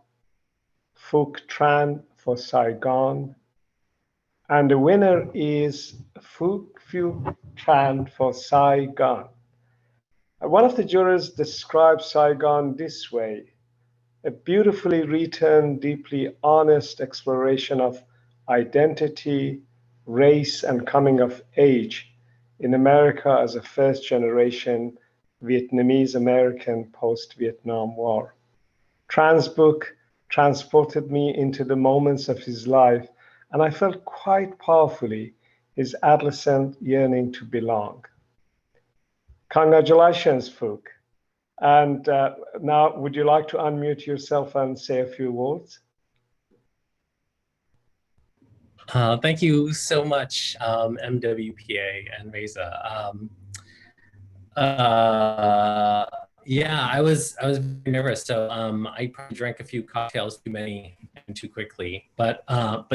Phuc Tran for Saigon, and the winner is Phuc Tran for Saigon. One of the jurors described Saigon this way: a beautifully written, deeply honest exploration of identity, race, and coming of age in America as a first-generation Vietnamese American post-Vietnam War. Tran's book transported me into the moments of his life, and I felt quite powerfully his adolescent yearning to belong. Congratulations, Phuc. And now, would you like to unmute yourself and say a few words? Thank you so much, MWPA and Reza. Yeah, I was very nervous, so I probably drank a few cocktails too many and too quickly. But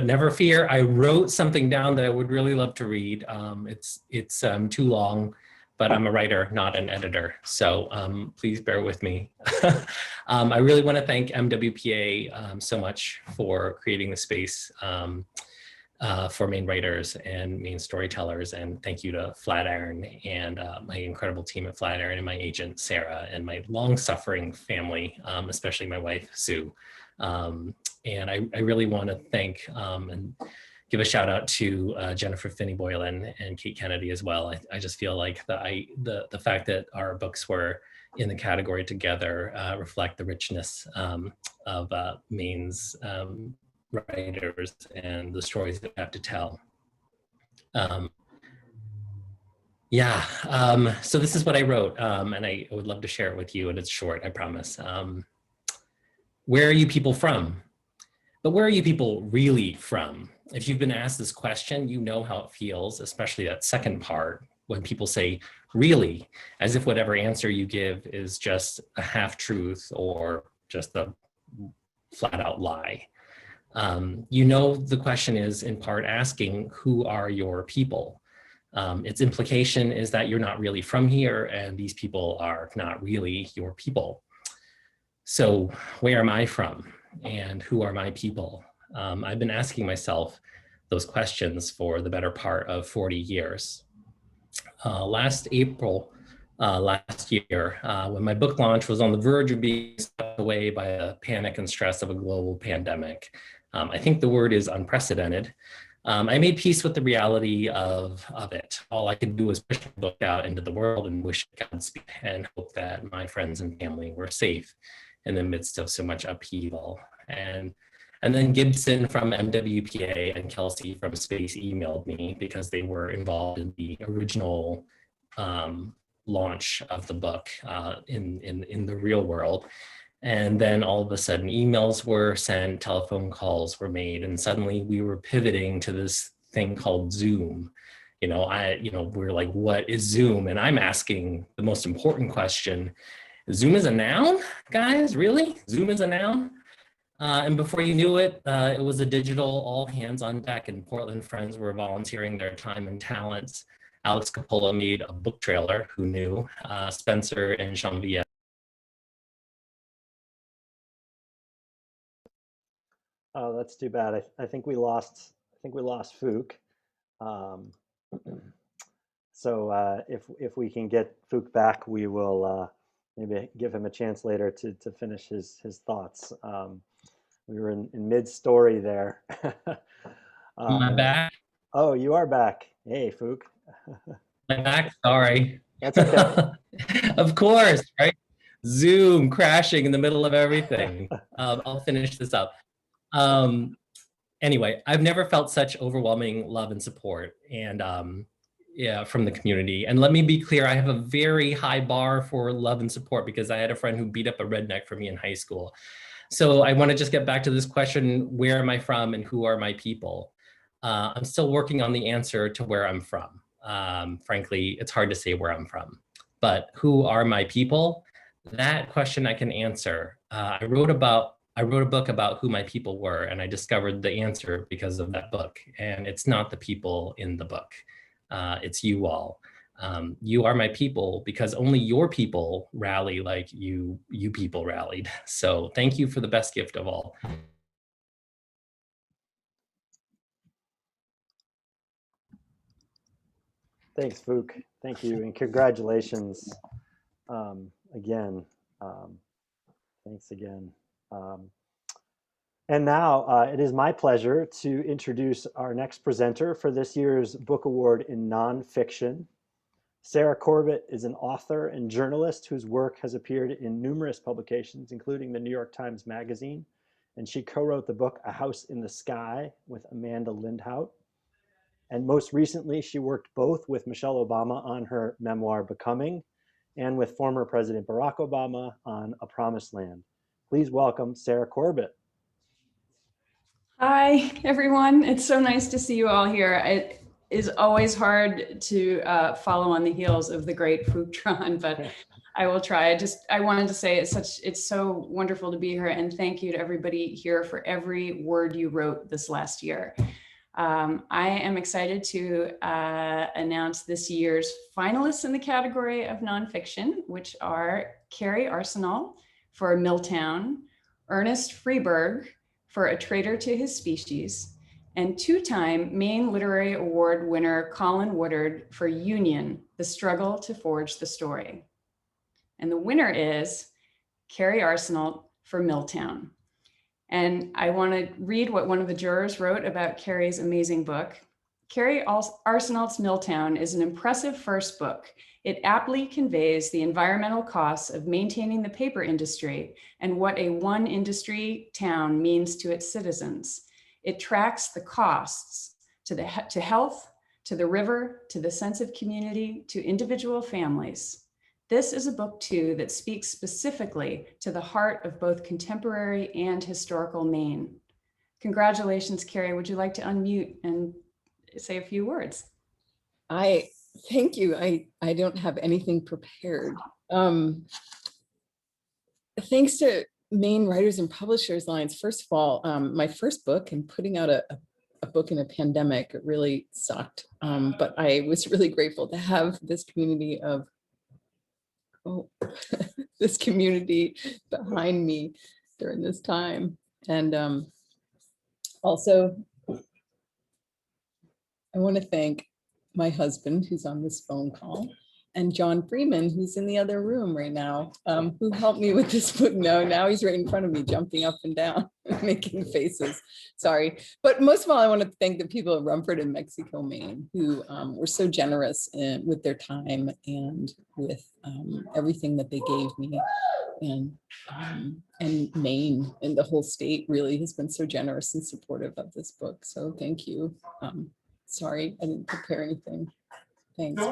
never fear, I wrote something down that I would really love to read. It's too long, but I'm a writer, not an editor, so please bear with me. I really want to thank MWPA so much for creating the space for Maine writers and Maine storytellers, and thank you to Flatiron and my incredible team at Flatiron and my agent Sarah and my long-suffering family, especially my wife Sue. And I really want to thank and give a shout out to Jennifer Finney Boylan and Kate Kennedy as well. I just feel like the fact that our books were in the category together reflect the richness of Maine's writers and the stories that we have to tell. So this is what I wrote, and I would love to share it with you, and it's short, I promise. Where are you people from? But where are you people really from? If you've been asked this question, you know how it feels, especially that second part, when people say, really, as if whatever answer you give is just a half-truth or just a flat-out lie. You know, the question is in part asking, who are your people? Its implication is that you're not really from here and these people are not really your people. So where am I from and who are my people? I've been asking myself those questions for the better part of 40 years. Last April, last year, when my book launch was on the verge of being swept away by the panic and stress of a global pandemic, I think the word is unprecedented. I made peace with the reality of it. All I could do was push the book out into the world and wish Godspeed and hope that my friends and family were safe. in the midst of so much upheaval. And then Gibson from MWPA and Kelsey from Space emailed me because they were involved in the original launch of the book in the real world. And then all of a sudden emails were sent, telephone calls were made, and suddenly we were pivoting to this thing called Zoom. We're like, what is Zoom? And I'm asking the most important question: Zoom is a noun, guys? Really? Zoom is a noun? And before you knew it, it was a digital all hands on deck, and Portland friends were volunteering their time and talents. Alex Coppola made a book trailer, who knew? Spencer and Jean-Viet. Oh, that's too bad. I think we lost Phuc. So if we can get Phuc back, we will maybe give him a chance later to finish his thoughts. We were in mid-story there. Am I back? Oh, you are back. Hey, Phuc. I'm back, sorry. That's okay. Of course, right? Zoom crashing in the middle of everything. I'll finish this up. Anyway, I've never felt such overwhelming love and support from the community. And let me be clear, I have a very high bar for love and support because I had a friend who beat up a redneck for me in high school. So I want to just get back to this question: where am I from and who are my people? I'm still working on the answer to where I'm from. Frankly, it's hard to say where I'm from, but who are my people? That question I can answer. I wrote a book about who my people were, and I discovered the answer because of that book. And it's not the people in the book. It's you all. You are my people because only your people rally like you people rallied. So thank you for the best gift of all. Thanks, Phuc. Thank you, and congratulations again. Thanks again. And now it is my pleasure to introduce our next presenter for this year's book award in nonfiction. Sara Corbett is an author and journalist whose work has appeared in numerous publications, including the New York Times Magazine, and she co-wrote the book A House in the Sky with Amanda Lindhout. And most recently, she worked both with Michelle Obama on her memoir Becoming and with former President Barack Obama on A Promised Land. Please welcome Sara Corbett. Hi, everyone. It's so nice to see you all here. It is always hard to follow on the heels of the great Phuc Tran, but I will try. I wanted to say it's so wonderful to be here, and thank you to everybody here for every word you wrote this last year. I am excited to announce this year's finalists in the category of nonfiction, which are Kerri Arsenault for Milltown, Ernest Freeberg for A Traitor to His Species, and two-time Maine Literary Award winner Colin Woodard for Union, The Struggle to Forge the Story. And the winner is Kerri Arsenault for Milltown. And I want to read what one of the jurors wrote about Kerri's amazing book. Kerri Arsenault's Milltown is an impressive first book. It aptly conveys the environmental costs of maintaining the paper industry and what a one industry town means to its citizens. It tracks the costs to health, to the river, to the sense of community, to individual families. This is a book too that speaks specifically to the heart of both contemporary and historical Maine. Congratulations, Kerri. Would you like to unmute and say a few words? Thank you. I don't have anything prepared. Thanks to Maine Writers and Publishers Alliance. First of all, my first book and putting out a book in a pandemic really sucked. But I was really grateful to have this community of this community behind me during this time. And also, I want to thank my husband who's on this phone call John Freeman, who's in the other room right now, who helped me with this book. No, now he's right in front of me, jumping up and down, making faces. Sorry. But most of all, I want to thank the people of Rumford and Mexico, Maine, who were so generous with their time and with everything that they gave me. And Maine and the whole state really has been so generous and supportive of this book. So thank you. Sorry, I didn't prepare anything. Thanks.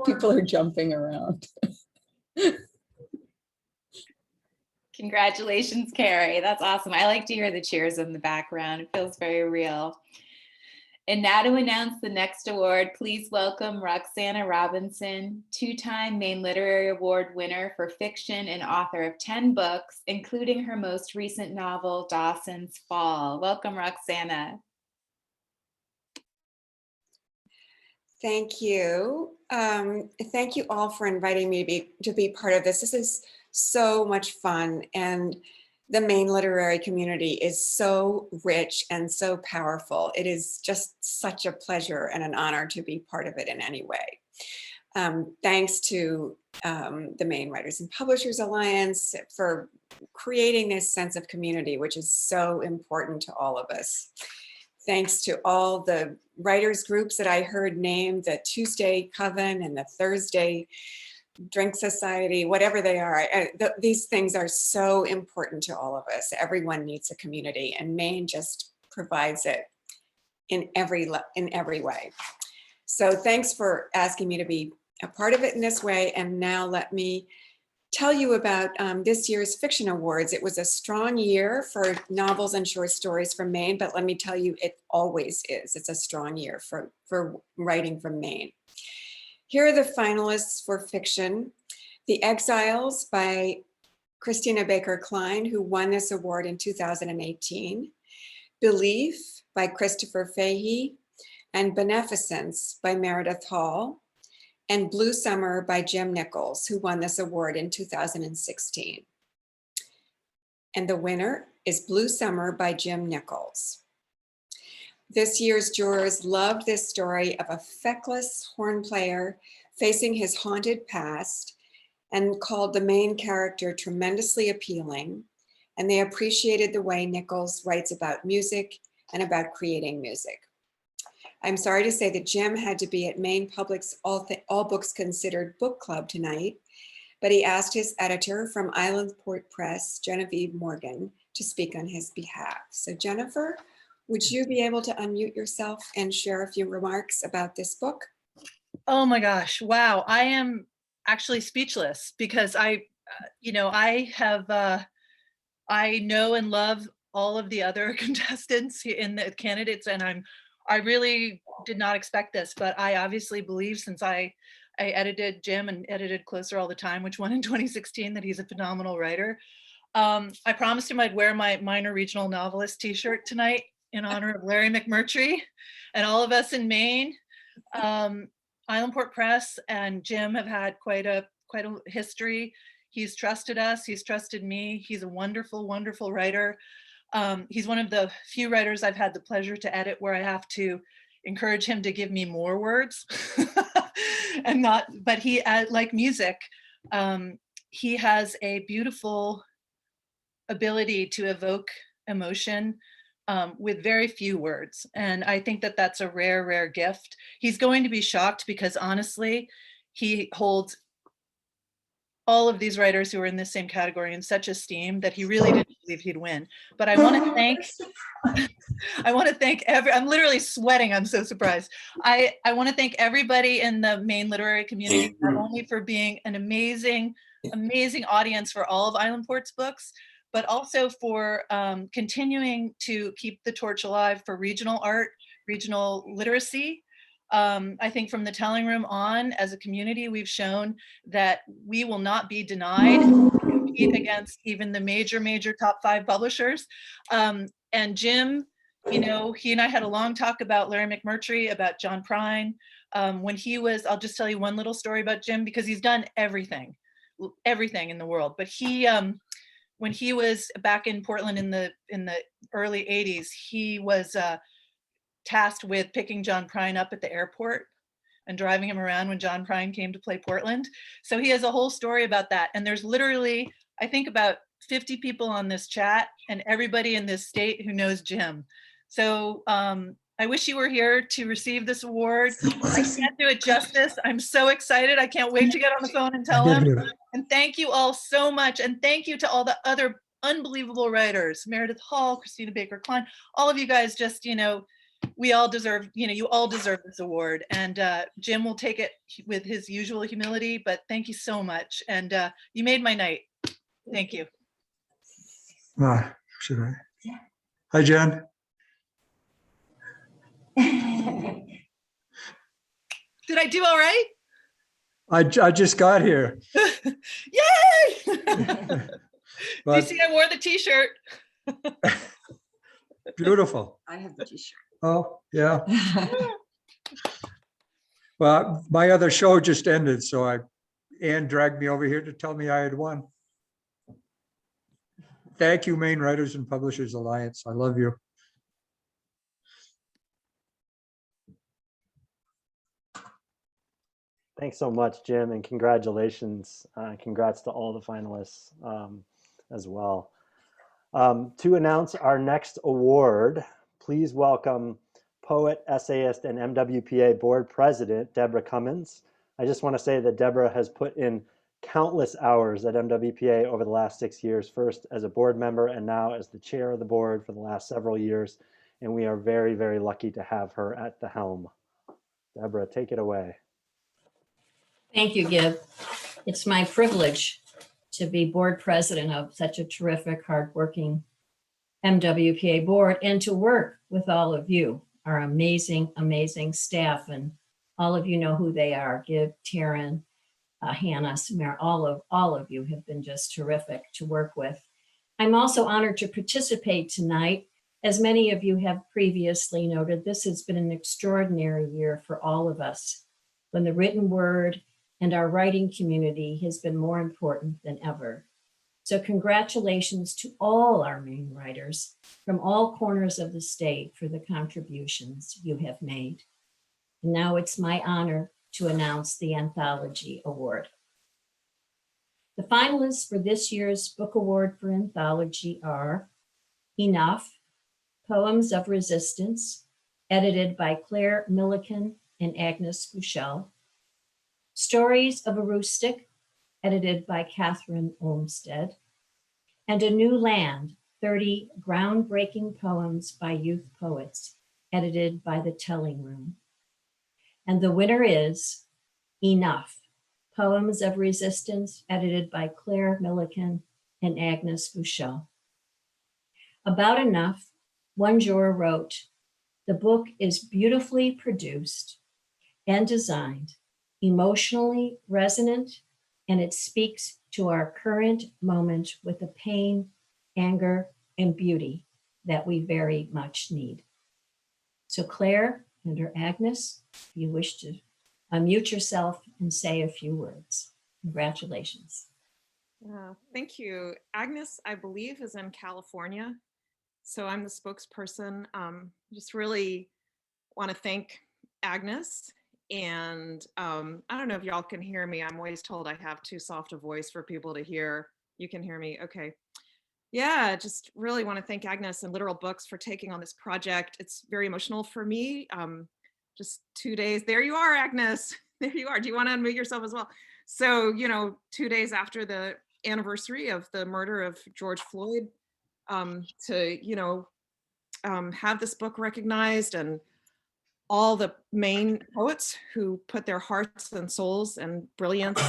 People are jumping around. Congratulations, Carrie. That's awesome. I like to hear the cheers in the background. It feels very real. And now to announce the next award, please welcome Roxanna Robinson, two-time Maine Literary Award winner for fiction and author of 10 books, including her most recent novel, Dawson's Fall. Welcome, Roxanna. Thank you. Thank you all for inviting me to be part of this. This is so much fun, and the Maine literary community is so rich and so powerful. It is just such a pleasure and an honor to be part of it in any way. Thanks to the Maine Writers and Publishers Alliance for creating this sense of community, which is so important to all of us. Thanks to all the writers groups that I heard named, the Tuesday Coven and the Thursday Drink Society, whatever they are. These things are so important to all of us. Everyone needs a community, and Maine just provides it in every way. So thanks for asking me to be a part of it in this way. And now let me tell you about this year's Fiction Awards. It was a strong year for novels and short stories from Maine, but let me tell you, it always is. It's a strong year for writing from Maine. Here are the finalists for fiction. The Exiles by Christina Baker Klein, who won this award in 2018. Belief by Christopher Fahey, and Beneficence by Meredith Hall, and Blue Summer by Jim Nichols, who won this award in 2016. And the winner is Blue Summer by Jim Nichols. This year's jurors loved this story of a feckless horn player facing his haunted past, and called the main character tremendously appealing. And they appreciated the way Nichols writes about music and about creating music. I'm sorry to say that Jim had to be at Maine Public's All Books Considered book club tonight, but he asked his editor from Islandport Press, Genevieve Morgan, to speak on his behalf. So Jennifer, would you be able to unmute yourself and share a few remarks about this book? Oh my gosh, wow. I am actually speechless because I know and love all of the other contestants in the candidates, and I really did not expect this, but I obviously believe, since I edited Jim and edited Closer all the time, which won in 2016, that he's a phenomenal writer. I promised him I'd wear my minor regional novelist t-shirt tonight in honor of Larry McMurtry and all of us in Maine. Islandport Press and Jim have had quite a history. He's trusted us, he's trusted me. He's a wonderful, wonderful writer. He's one of the few writers I've had the pleasure to edit where I have to encourage him to give me more words but he, like music, he has a beautiful ability to evoke emotion with very few words. And I think that that's a rare, rare gift. He's going to be shocked because honestly, he holds all of these writers who are in the same category in such esteem that he really didn't believe he'd win. But I want to thank I'm literally sweating, I'm so surprised. I want to thank everybody in the Maine literary community, not only for being an amazing, amazing audience for all of Islandport's books, but also for continuing to keep the torch alive for regional art, regional literacy. I think from the Telling Room on, as a community, we've shown that we will not be denied to compete against even the major top 5 publishers. And Jim, he and I had a long talk about Larry McMurtry, about John Prine. When he was, I'll just tell you one little story about Jim, because he's done everything in the world. But he, when he was back in Portland in the early 80s, he was tasked with picking John Prine up at the airport and driving him around when John Prine came to play Portland. So he has a whole story about that. And there's literally, I think, about 50 people on this chat and everybody in this state who knows Jim. So I wish you were here to receive this award. I can't do it justice. I'm so excited. I can't wait to get on the phone and tell him. And thank you all so much. And thank you to all the other unbelievable writers, Meredith Hall, Christina Baker Klein, all of you guys. Just, you know, we all deserve, you know, you all deserve this award. And Jim will take it with his usual humility, but thank you so much. And you made my night. Thank you. Should I? Hi, Jen. Did I do all right? I just got here. Yay! Do you see I wore the t-shirt? Beautiful. I have the t-shirt. Oh, yeah. Well, my other show just ended, so Ann dragged me over here to tell me I had won. Thank you, Maine Writers and Publishers Alliance. I love you. Thanks so much, Jim, and congratulations. Congrats to all the finalists as well. To announce our next award, please welcome poet, essayist, and MWPA board president, Deborah Cummins. I just want to say that Deborah has put in countless hours at MWPA over the last 6 years, first as a board member and now as the chair of the board for the last several years. And we are very, very lucky to have her at the helm. Deborah, take it away. Thank you, Gib. It's my privilege to be board president of such a terrific, hardworking MWPA board and to work with all of you, our amazing, amazing staff. And all of you know who they are. Gib, Taryn, Hannah, Samara, all of you have been just terrific to work with. I'm also honored to participate tonight. As many of you have previously noted, this has been an extraordinary year for all of us, when the written word and our writing community has been more important than ever. So congratulations to all our Maine writers from all corners of the state for the contributions you have made. And now it's my honor to announce the Anthology Award. The finalists for this year's Book Award for Anthology are Enough, Poems of Resistance, edited by Claire Milliken and Agnes Bushell. Stories of a Rustic, edited by Catherine Olmsted. And A New Land, 30 groundbreaking poems by youth poets, edited by The Telling Room. And the winner is Enough, Poems of Resistance, edited by Claire Milliken and Agnes Bushell. About Enough, one juror wrote, "The book is beautifully produced and designed, emotionally resonant, and it speaks to our current moment with the pain, anger, and beauty that we very much need." So Claire and her Agnes, if you wish to unmute yourself and say a few words. Congratulations. Thank you. Agnes, I believe, is in California. So I'm the spokesperson. Just really want to thank Agnes. And I don't know if y'all can hear me. I'm always told I have too soft a voice for people to hear. You can hear me. Okay. Yeah, just really want to thank Agnes and Literal Books for taking on this project. It's very emotional for me. Just 2 days. There you are, Agnes. There you are. Do you want to unmute yourself as well? So, 2 days after the anniversary of the murder of George Floyd, to, have this book recognized, and all the Maine poets who put their hearts and souls and brilliance.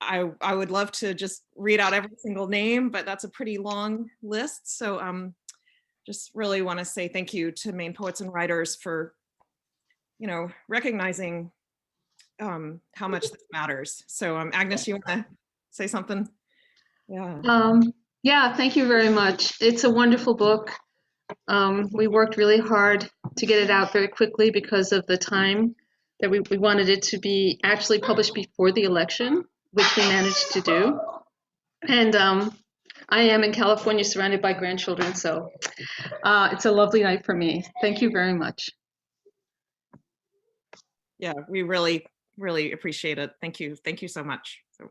I would love to just read out every single name, but that's a pretty long list. So just really want to say thank you to Maine poets and writers for, recognizing how much this matters. So Agnes, you want to say something? Yeah. Yeah, thank you very much. It's a wonderful book. We worked really hard to get it out very quickly because of the time that we wanted it to be actually published before the election, which we managed to do. And I am in California surrounded by grandchildren, so it's a lovely night for me. Thank you very much. yeah, we really, really appreciate it. Thank you. Thank you so much. So.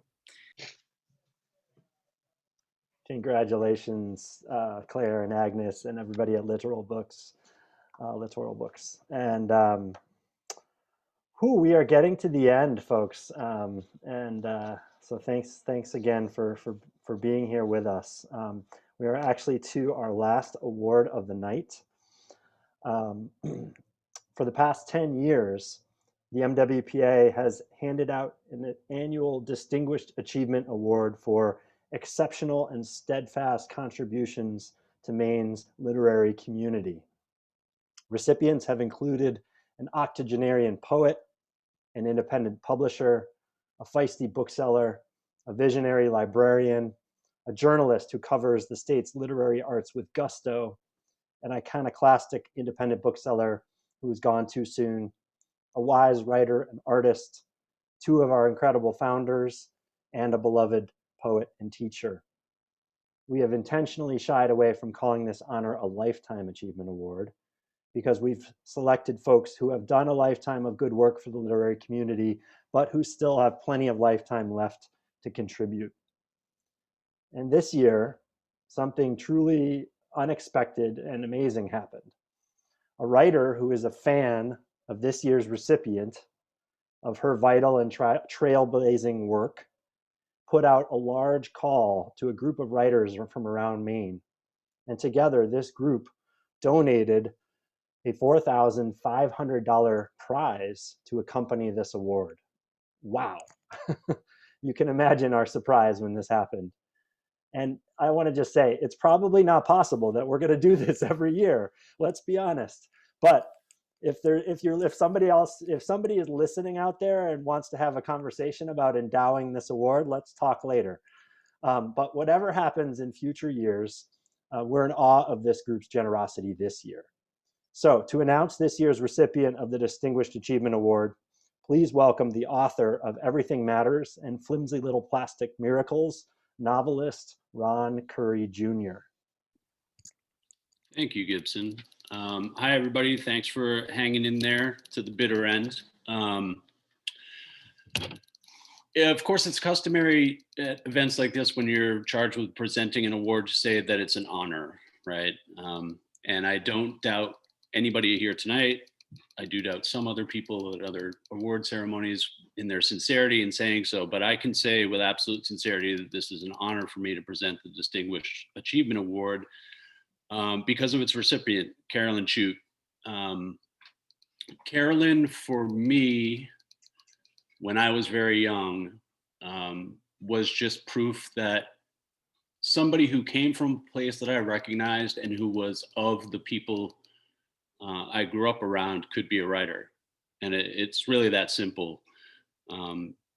Congratulations, Claire and Agnes and everybody at Littoral Books. And we are getting to the end, folks. So thanks again for being here with us. We are actually to our last award of the night. For the past 10 years, the MWPA has handed out an annual Distinguished Achievement Award for exceptional and steadfast contributions to Maine's literary community. Recipients have included an octogenarian poet, an independent publisher, a feisty bookseller, a visionary librarian, a journalist who covers the state's literary arts with gusto, an iconoclastic independent bookseller who's gone too soon, a wise writer and artist, two of our incredible founders, and a beloved poet and teacher. We have intentionally shied away from calling this honor a Lifetime Achievement Award because we've selected folks who have done a lifetime of good work for the literary community, but who still have plenty of lifetime left to contribute. And this year, something truly unexpected and amazing happened. A writer who is a fan of this year's recipient, of her vital and trailblazing work, put out a large call to a group of writers from around Maine. And together, this group donated a $4,500 prize to accompany this award. Wow. You can imagine our surprise when this happened. And I want to just say, it's probably not possible that we're going to do this every year. Let's be honest. But if somebody is listening out there and wants to have a conversation about endowing this award, let's talk later. But whatever happens in future years, we're in awe of this group's generosity this year. So to announce this year's recipient of the Distinguished Achievement Award, please welcome the author of Everything Matters and Flimsy Little Plastic Miracles, novelist Ron Curry Jr. Thank you, Gibson. Hi, everybody. Thanks for hanging in there to the bitter end. Of course, it's customary at events like this when you're charged with presenting an award to say that it's an honor, right? And I don't doubt anybody here tonight. I do doubt some other people at other award ceremonies in their sincerity in saying so, but I can say with absolute sincerity that this is an honor for me to present the Distinguished Achievement Award because of its recipient, Carolyn Chute. Carolyn, for me, when I was very young, was just proof that somebody who came from a place that I recognized and who was of the people I grew up around could be a writer. And it's really that simple.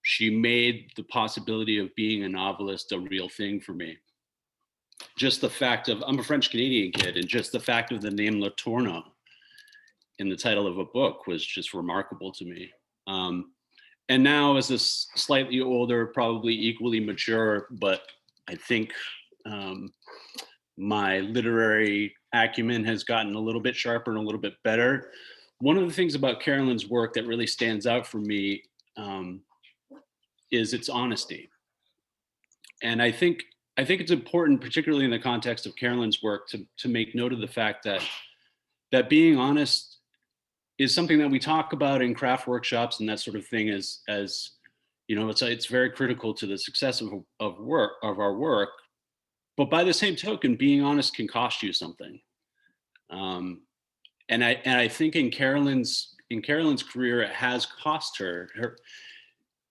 She made the possibility of being a novelist a real thing for me. Just the fact of, I'm a French Canadian kid, and just the fact of the name Letourneau in the title of a book was just remarkable to me. And now as a slightly older, probably equally mature, but I think my literary acumen has gotten a little bit sharper and a little bit better. One of the things about Carolyn's work that really stands out for me is its honesty. And I think it's important, particularly in the context of Carolyn's work, to make note of the fact that being honest is something that we talk about in craft workshops and that sort of thing as you know, it's very critical to the success of our work. But by the same token, being honest can cost you something. And I think in Carolyn's career, it has cost her.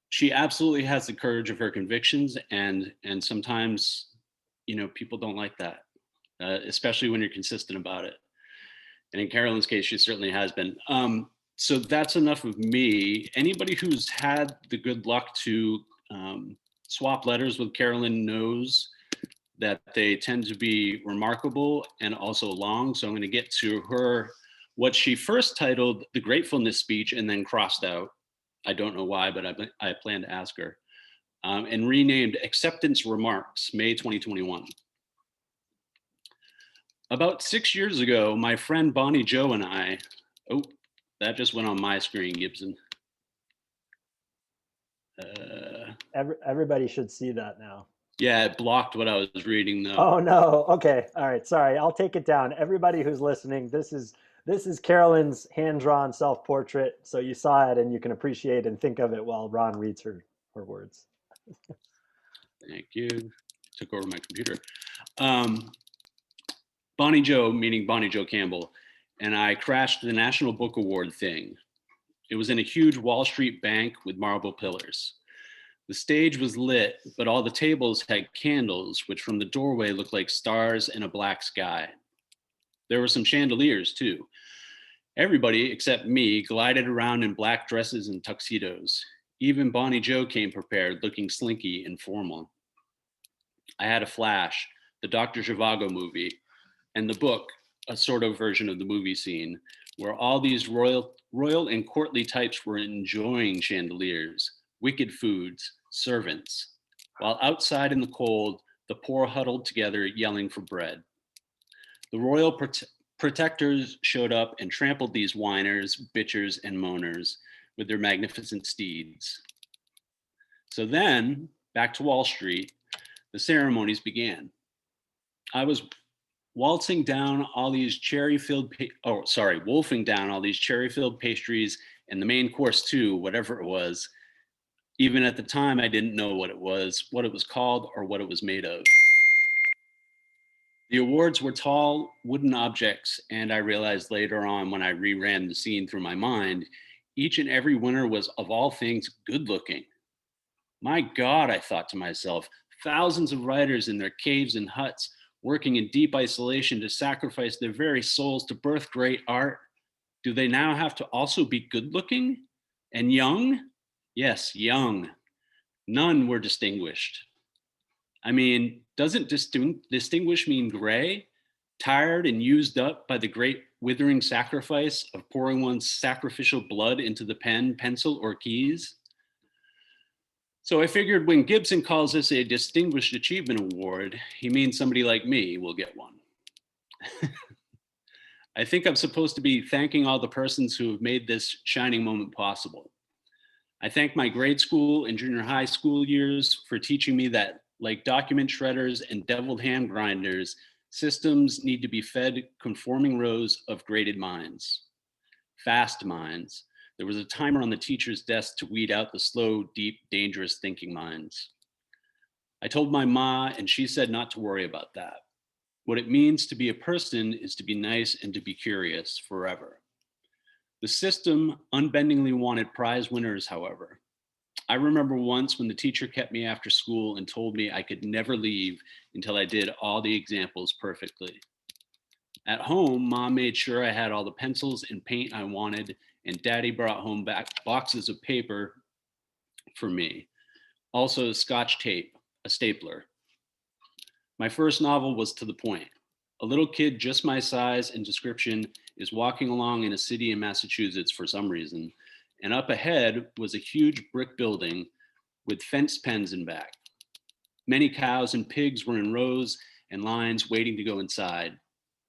She absolutely has the courage of her convictions, and sometimes, you know, people don't like that, especially when you're consistent about it. And in Carolyn's case, she certainly has been. So that's enough of me. Anybody who's had the good luck to swap letters with Carolyn knows that they tend to be remarkable and also long. So I'm going to get to her, what she first titled The Gratefulness Speech and then crossed out. I don't know why, but I plan to ask her. And renamed Acceptance Remarks, May 2021. About 6 years ago, my friend Bonnie Jo and I, oh, that just went on my screen, Gibson. Everybody should see that now. Yeah, it blocked what I was reading though. Oh no. Okay. All right. Sorry. I'll take it down. Everybody who's listening, this is Carolyn's hand-drawn self-portrait. So you saw it and you can appreciate and think of it while Ron reads her words. Thank you. Took over my computer. Bonnie Joe, meaning Bonnie Joe Campbell, and I crashed the National Book Award thing. It was in a huge Wall Street bank with marble pillars. The stage was lit, but all the tables had candles, which from the doorway looked like stars in a black sky. There were some chandeliers too. Everybody except me glided around in black dresses and tuxedos. Even Bonnie Joe came prepared, looking slinky and formal. I had a flash, the Dr. Zhivago movie, and the book, a sort of version of the movie scene, where all these royal and courtly types were enjoying chandeliers, wicked foods, servants, while outside in the cold, the poor huddled together yelling for bread. The royal protectors showed up and trampled these whiners, bitchers, and moaners with their magnificent steeds. So then, back to Wall Street, the ceremonies began. I was wolfing down all these cherry-filled pastries and the main course too, whatever it was. Even at the time, I didn't know what it was called, or what it was made of. The awards were tall wooden objects, and I realized later on when I reran the scene through my mind, each and every winner was, of all things, good looking. My God, I thought to myself, thousands of writers in their caves and huts, working in deep isolation to sacrifice their very souls to birth great art. Do they now have to also be good looking and young? Yes, young. None were distinguished. I mean, doesn't distinguish mean gray, tired and used up by the great withering sacrifice of pouring one's sacrificial blood into the pen, pencil, or keys? So I figured when Gibson calls this a Distinguished Achievement Award, he means somebody like me will get one. I think I'm supposed to be thanking all the persons who have made this shining moment possible. I thank my grade school and junior high school years for teaching me that, like document shredders and deviled hand grinders, systems need to be fed conforming rows of graded minds, fast minds. There was a timer on the teacher's desk to weed out the slow, deep, dangerous thinking minds. I told my ma, and she said not to worry about that. What it means to be a person is to be nice and to be curious forever. The system unbendingly wanted prize winners, however. I remember once when the teacher kept me after school and told me I could never leave until I did all the examples perfectly. At home, Mom made sure I had all the pencils and paint I wanted, and Daddy brought home back boxes of paper for me. Also Scotch tape, a stapler. My first novel was to the point. A little kid just my size and description is walking along in a city in Massachusetts for some reason, and up ahead was a huge brick building with fenced pens in back. Many cows and pigs were in rows and lines waiting to go inside.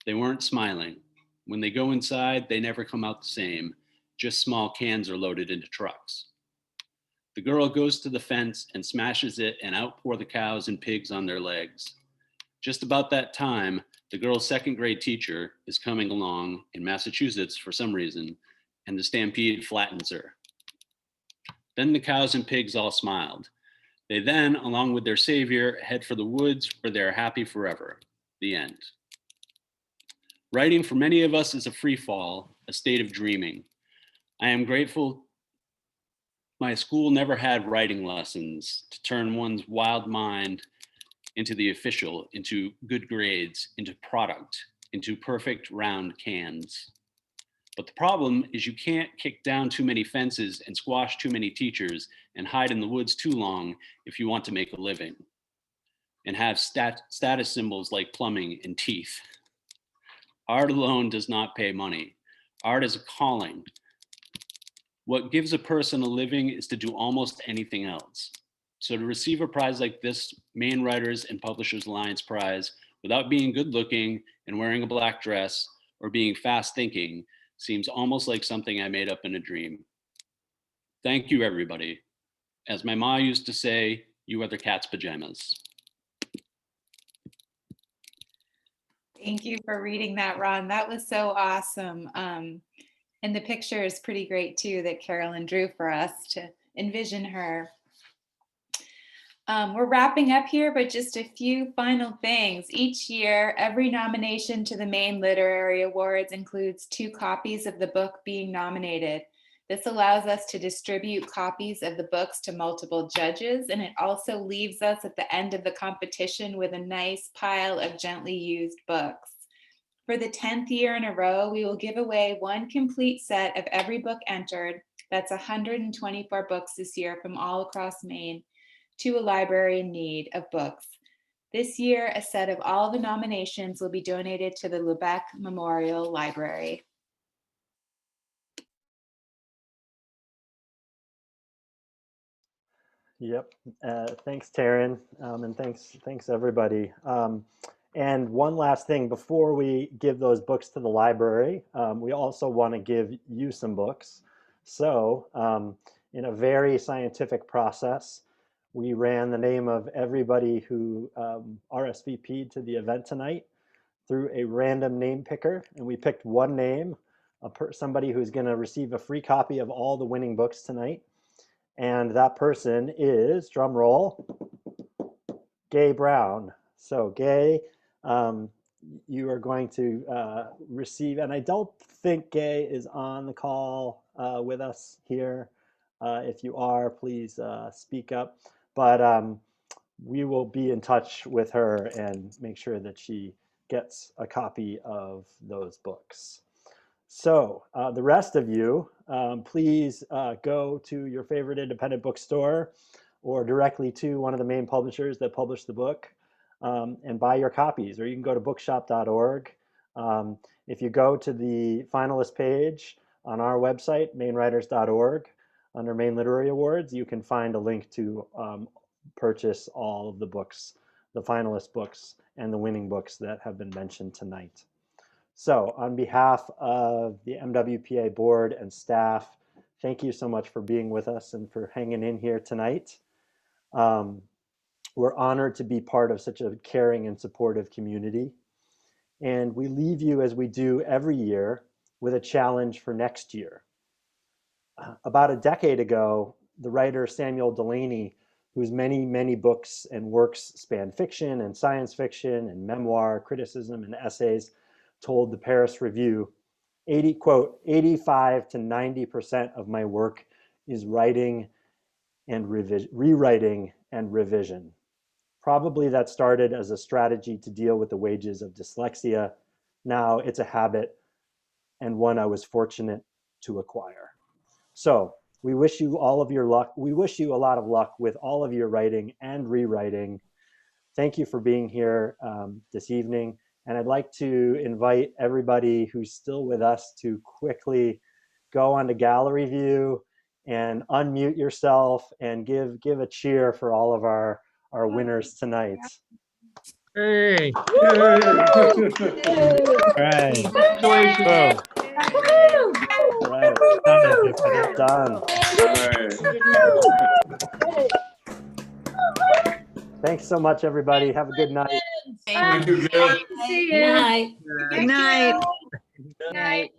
They weren't smiling. When they go inside, they never come out the same. Just small cans are loaded into trucks. The girl goes to the fence and smashes it, and out pour the cows and pigs on their legs. Just about that time, the girl's second grade teacher is coming along in Massachusetts for some reason, and the stampede flattens her. Then the cows and pigs all smiled. They then, along with their savior, head for the woods where they're happy forever. The end. Writing for many of us is a free fall, a state of dreaming. I am grateful my school never had writing lessons to turn one's wild mind into the official, into good grades, into product, into perfect round cans. But the problem is you can't kick down too many fences and squash too many teachers and hide in the woods too long if you want to make a living and have status symbols like plumbing and teeth. Art alone does not pay money. Art is a calling. What gives a person a living is to do almost anything else. So to receive a prize like this Maine Writers and Publishers Alliance prize without being good looking and wearing a black dress or being fast thinking seems almost like something I made up in a dream. Thank you, everybody. as my ma used to say, you are the cat's pajamas. Thank you for reading that, Ron. That was so awesome. And the picture is pretty great too that Carolyn drew for us to envision her. We're wrapping up here, but just a few final things. Each year, every nomination to the Maine Literary Awards includes 2 copies of the book being nominated. This allows us to distribute copies of the books to multiple judges, and it also leaves us at the end of the competition with a nice pile of gently used books. For the 10th year in a row, we will give away 1 complete set of every book entered. That's 124 books this year from all across Maine to a library in need of books. This year, a set of all the nominations will be donated to the Lubec Memorial Library. Yep. Thanks, Taryn, and thanks everybody. And one last thing before we give those books to the library, we also want to give you some books. So in a very scientific process, we ran the name of everybody who RSVP'd to the event tonight through a random name picker, and we picked one name, somebody who's going to receive a free copy of all the winning books tonight. And that person is, drum roll, Gay Brown. So Gay, you are going to receive, and I don't think Gay is on the call with us here. If you are, please speak up. But we will be in touch with her and make sure that she gets a copy of those books. So the rest of you, please go to your favorite independent bookstore or directly to one of the Maine publishers that publish the book and buy your copies, or you can go to bookshop.org. If you go to the finalist page on our website, mainewriters.org, under Maine Literary Awards, you can find a link to purchase all of the books, the finalist books and the winning books that have been mentioned tonight. So on behalf of the MWPA board and staff, thank you so much for being with us and for hanging in here tonight. We're honored to be part of such a caring and supportive community. And we leave you, as we do every year, with a challenge for next year. About a decade ago, the writer Samuel Delany, whose many books and works span fiction and science fiction and memoir, criticism and essays, told the Paris Review, quote, 85 to 90% of my work is writing and rewriting and revision. Probably that started as a strategy to deal with the wages of dyslexia. Now it's a habit and one I was fortunate to acquire. So we wish you all of your luck. We wish you a lot of luck with all of your writing and rewriting. Thank you for being here this evening. And I'd like to invite everybody who's still with us to quickly go on to gallery view and unmute yourself and give a cheer for all of our winners tonight. Hey! All right. Congratulations. All right. Done. Thanks so much, everybody. Have a good night. Thank you. See you. Good night. Good night. Good night.